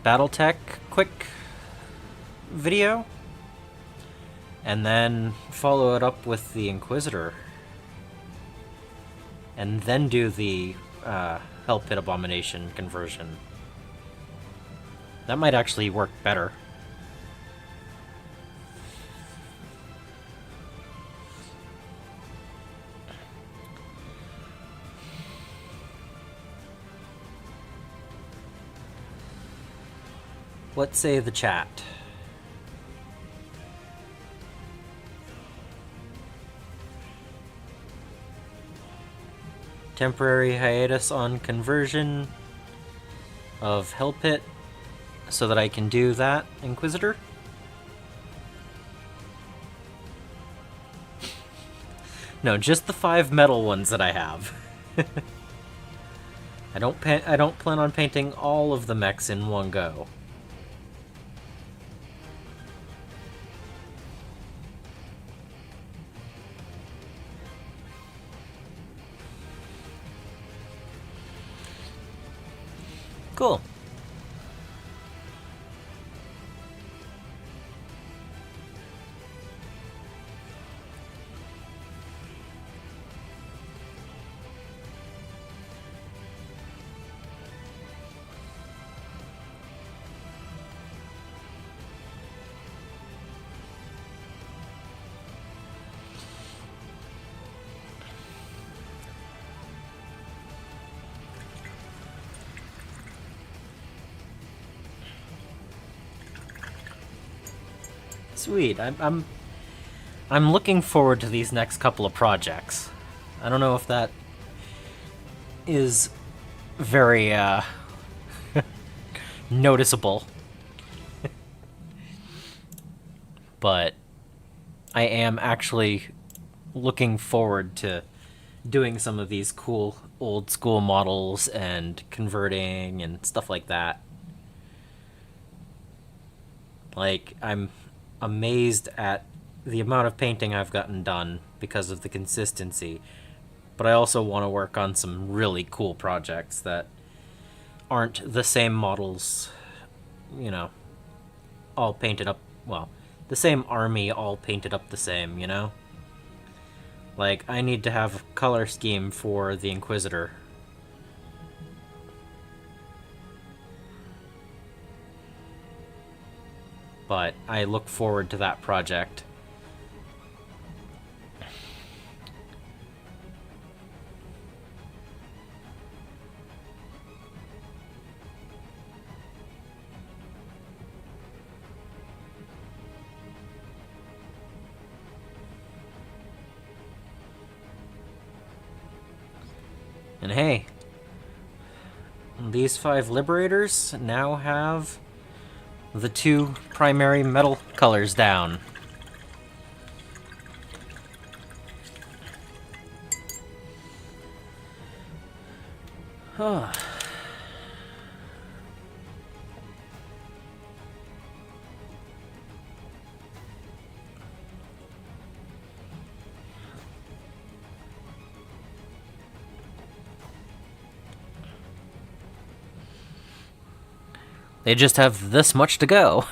BattleTech quick video, and then follow it up with the Inquisitor, and then do the Hell Pit Abomination conversion. That might actually work better. What say the chat? Temporary hiatus on conversion of Hell Pit so that I can do that, Inquisitor? No, just the 5 metal ones that I have. I don't plan on painting all of the mechs in one go. Cool. Sweet. I'm looking forward to these next couple of projects. I don't know if that is very noticeable. But I am actually looking forward to doing some of these cool old school models and converting and stuff like that. Like, I'm amazed at the amount of painting I've gotten done because of the consistency, but I also want to work on some really cool projects that aren't the same models, you know, all painted up, well, the same army all painted up the same, you know? Like, I need to have a color scheme for the Inquisitor. But I look forward to that project. And hey, these 5 Liberators now have the 2 primary metal colors down. They just have this much to go.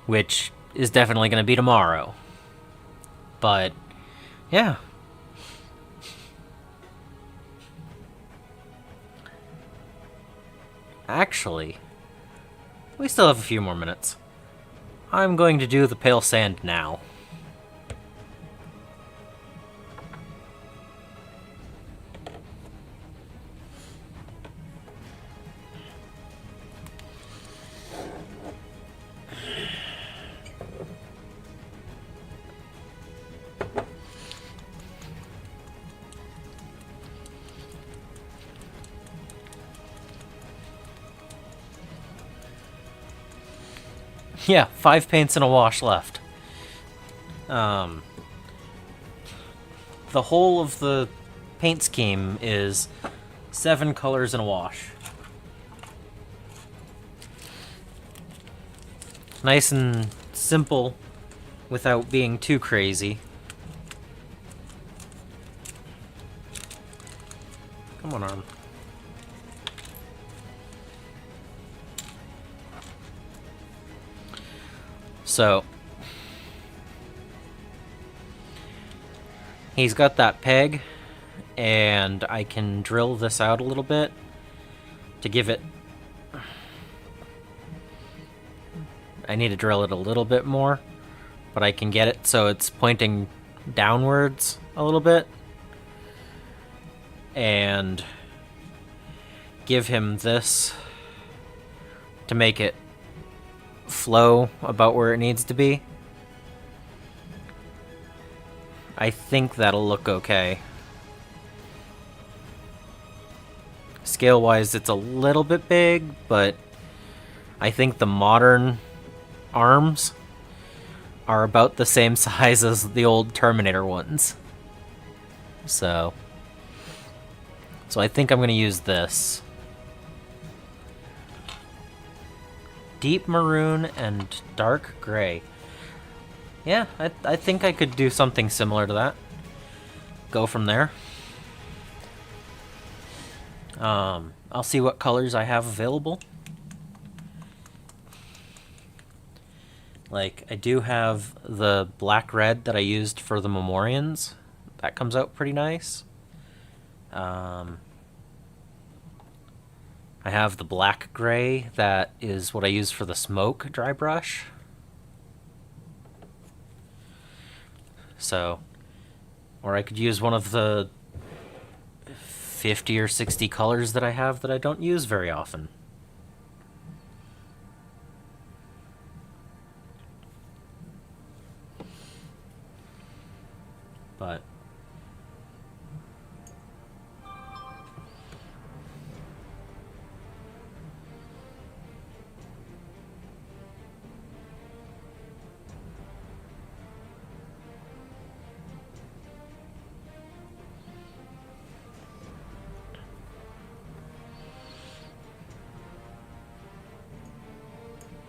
Which is definitely going to be tomorrow. But, yeah. Actually, we still have a few more minutes. I'm going to do the pale sand now. Yeah, 5 paints and a wash left. The whole of the paint scheme is 7 colors and a wash. Nice and simple without being too crazy. Come on, arm. So, he's got that peg, and I can drill this out a little bit to give it... I need to drill it a little bit more, but I can get it so it's pointing downwards a little bit. And give him this to make it flow about where it needs to be. I think that'll look okay. Scale-wise, it's a little bit big, but I think the modern arms are about the same size as the old Terminator ones. So I think I'm going to use this. Deep maroon and dark gray. Yeah, I think I could do something similar to that. Go from there. I'll see what colors I have available. Like, I do have the black-red that I used for the Memorians. That comes out pretty nice. I have the black-gray that is what I use for the smoke dry brush. So, or I could use one of the 50 or 60 colors that I have that I don't use very often. But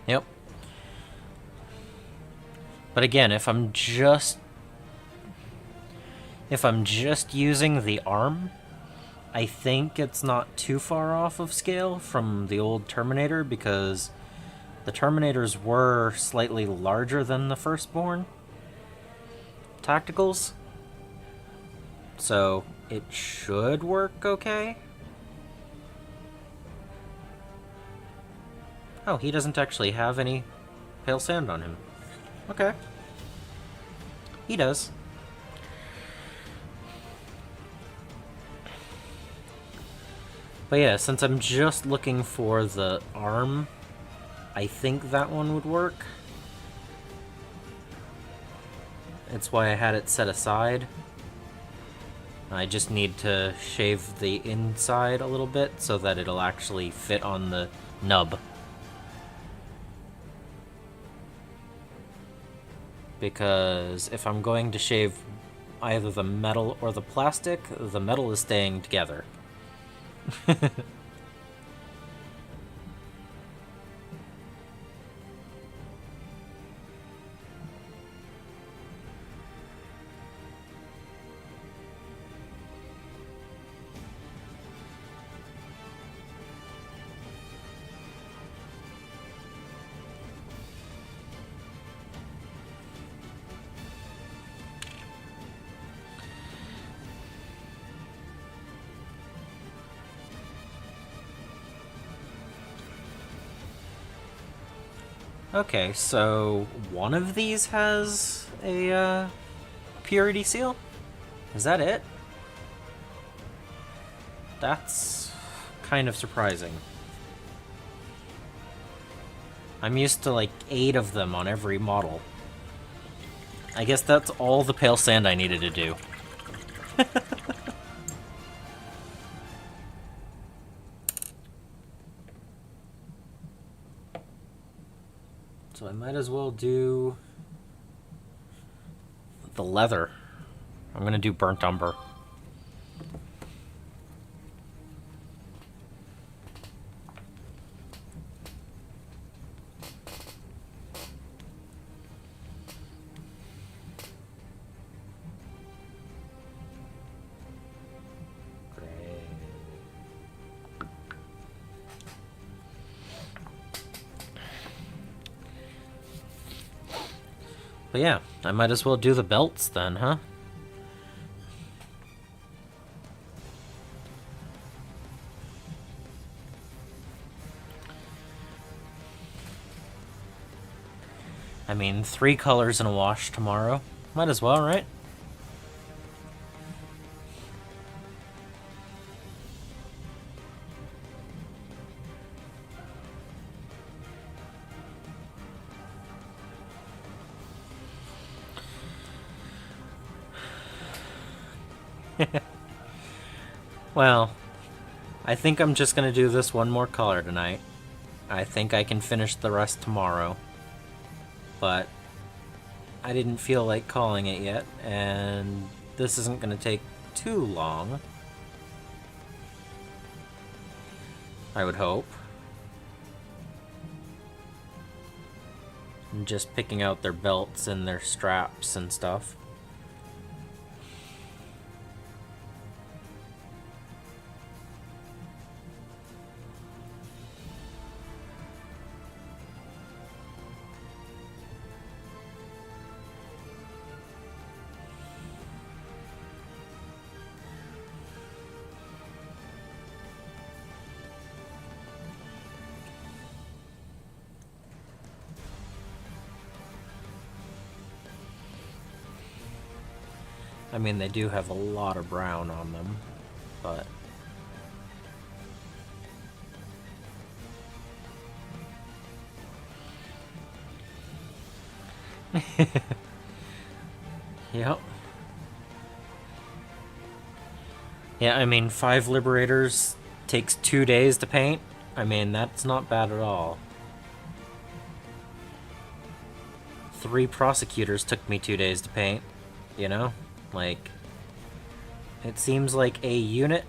yep. But again, if I'm just using the arm, I think it's not too far off of scale from the old Terminator, because the Terminators were slightly larger than the Firstborn Tacticals. So it should work okay. Oh, he doesn't actually have any pale sand on him. Okay. He does. But yeah, since I'm just looking for the arm, I think that one would work. That's why I had it set aside. I just need to shave the inside a little bit so that it'll actually fit on the nub. Because if I'm going to shave either the metal or the plastic, the metal is staying together. Okay, so one of these has a purity seal? Is that it? That's kind of surprising. I'm used to like 8 of them on every model. I guess that's all the pale sand I needed to do. So I might as well do the leather. I'm gonna do burnt umber. But yeah, I might as well do the belts then, huh? I mean, 3 colors in a wash tomorrow. Might as well, right? Well, I think I'm just gonna do this one more color tonight. I think I can finish the rest tomorrow. But I didn't feel like calling it yet, and this isn't gonna take too long. I would hope. I'm just picking out their belts and their straps and stuff. I mean, they do have a lot of brown on them, but... Yep. Yeah, I mean, 5 Liberators takes 2 days to paint. I mean, that's not bad at all. 3 Prosecutors took me 2 days to paint, you know? Like, it seems like a unit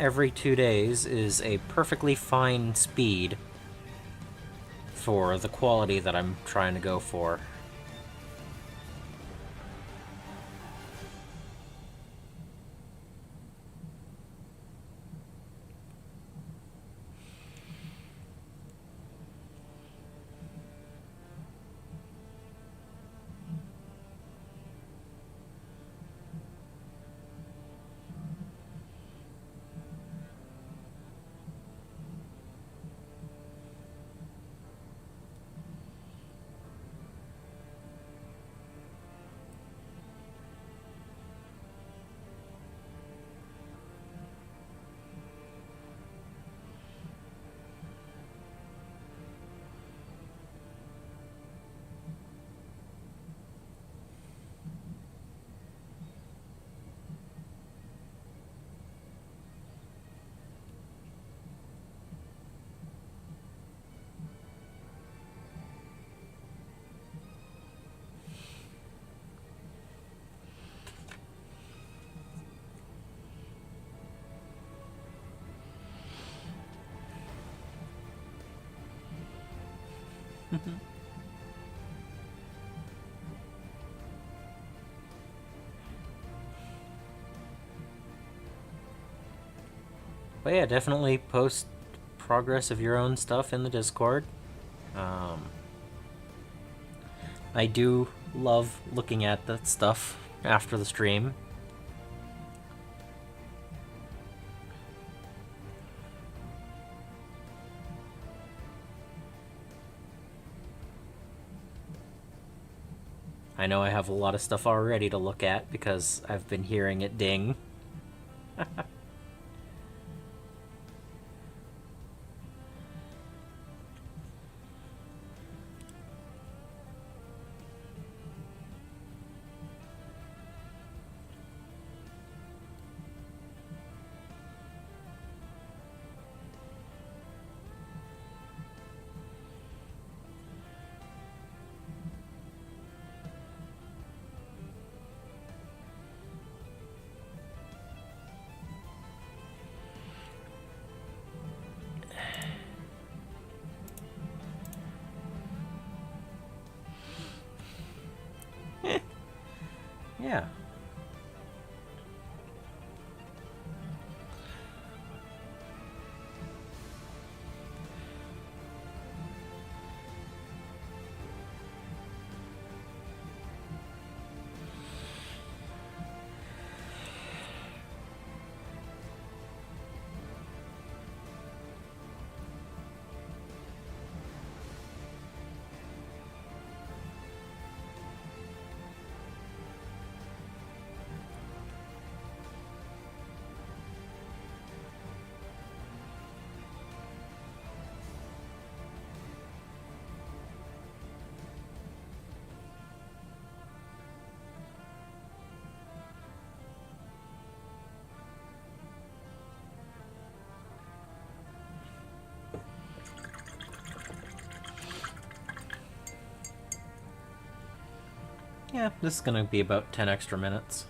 every 2 days is a perfectly fine speed for the quality that I'm trying to go for. But yeah, definitely post progress of your own stuff in the Discord. I do love looking at that stuff after the stream. I know I have a lot of stuff already to look at because I've been hearing it ding. Yeah. Yeah, this is gonna be about 10 extra minutes.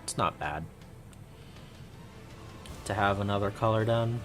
It's not bad to have another color done.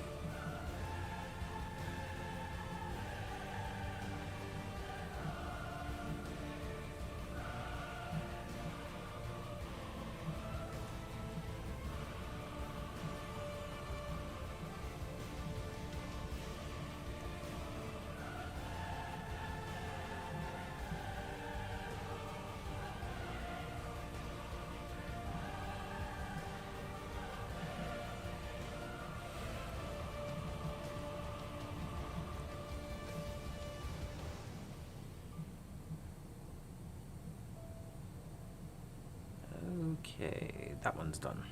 Okay, that one's done.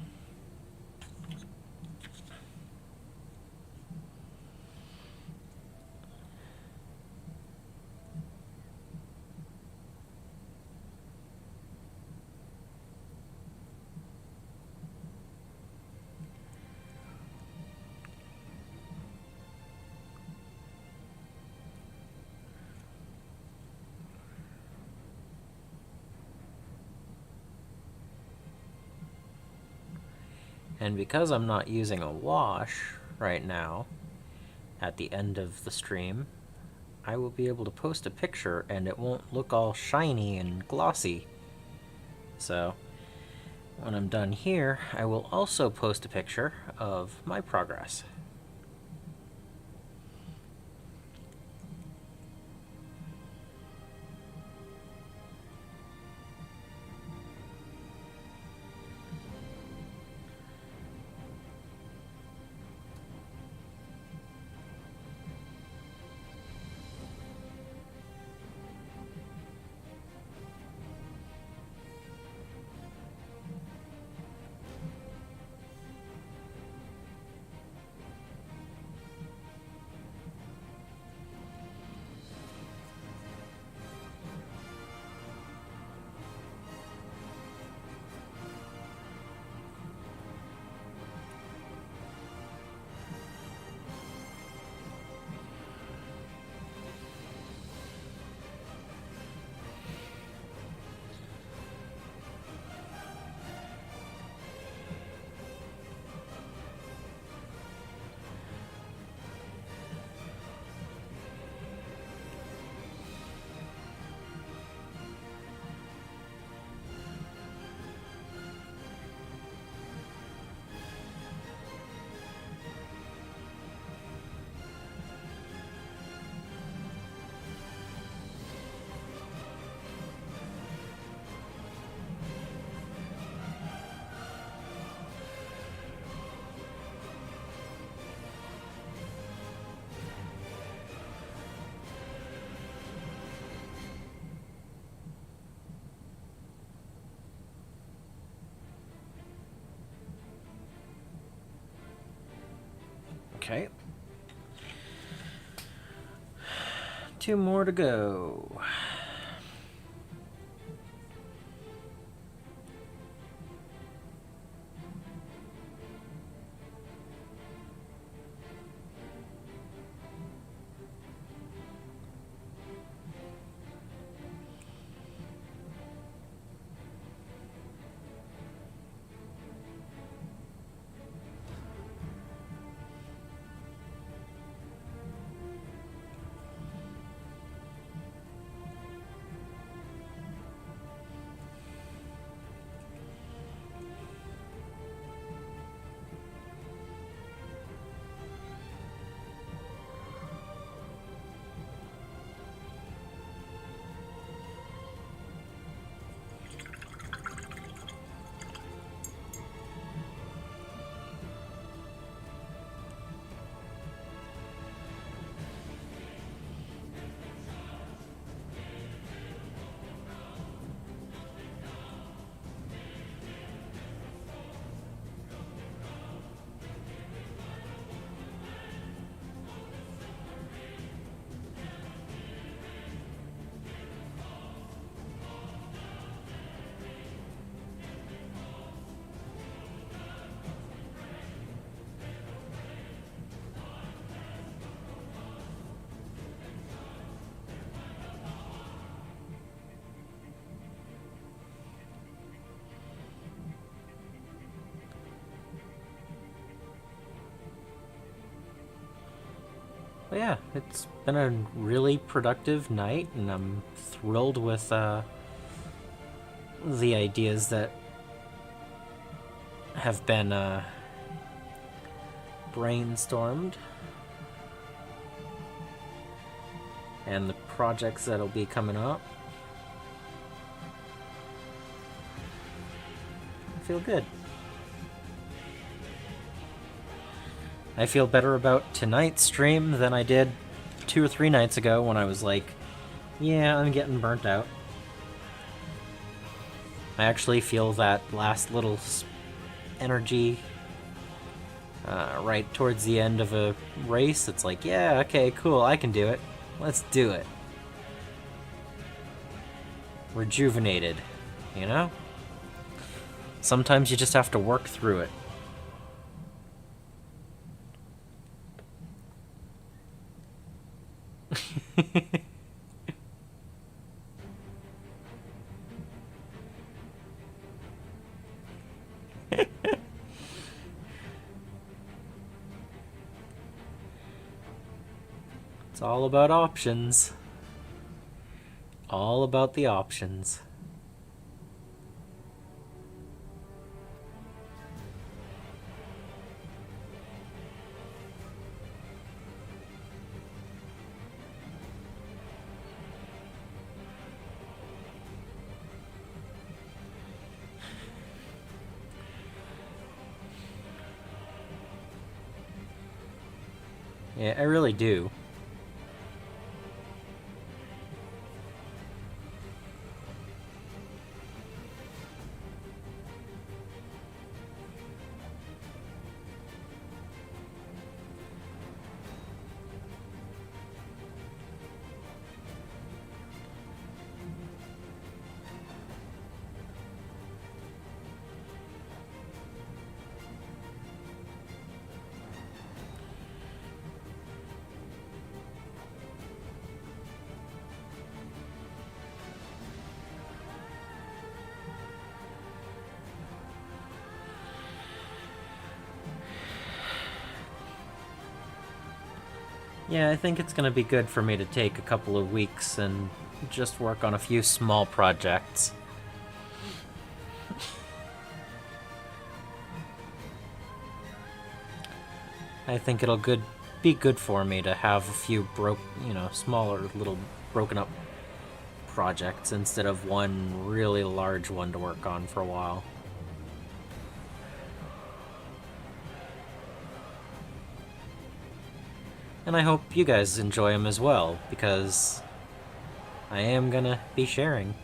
And because I'm not using a wash right now, at the end of the stream, I will be able to post a picture and it won't look all shiny and glossy. So, when I'm done here, I will also post a picture of my progress. Okay. 2 more to go. But yeah, it's been a really productive night, and I'm thrilled with the ideas that have been brainstormed and the projects that'll be coming up. I feel good. I feel better about tonight's stream than I did 2 or 3 nights ago when I was like, yeah, I'm getting burnt out. I actually feel that last little energy right towards the end of a race. It's like, yeah, okay, cool, I can do it. Let's do it. Rejuvenated, you know? Sometimes you just have to work through it. It's all about options. All about the options. Yeah, I really do. Yeah, I think it's gonna be good for me to take a couple of weeks and just work on a few small projects. I think it'll be good for me to have a few smaller little broken up projects instead of one really large one to work on for a while. And I hope you guys enjoy them as well, because I am gonna be sharing.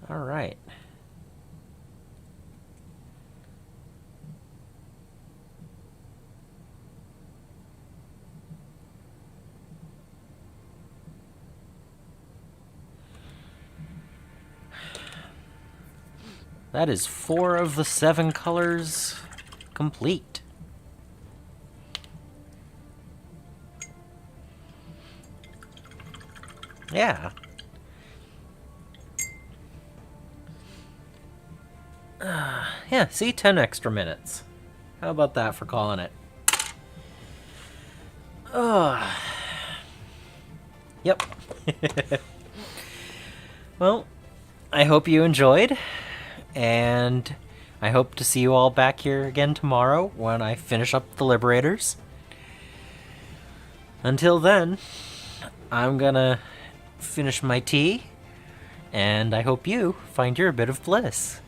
All right. That is 4 of the 7 colors complete. Yeah. Yeah, see, 10 extra minutes. How about that for calling it? Yep. Well, I hope you enjoyed, and I hope to see you all back here again tomorrow when I finish up the Liberators. Until then, I'm gonna finish my tea, and I hope you find your bit of bliss.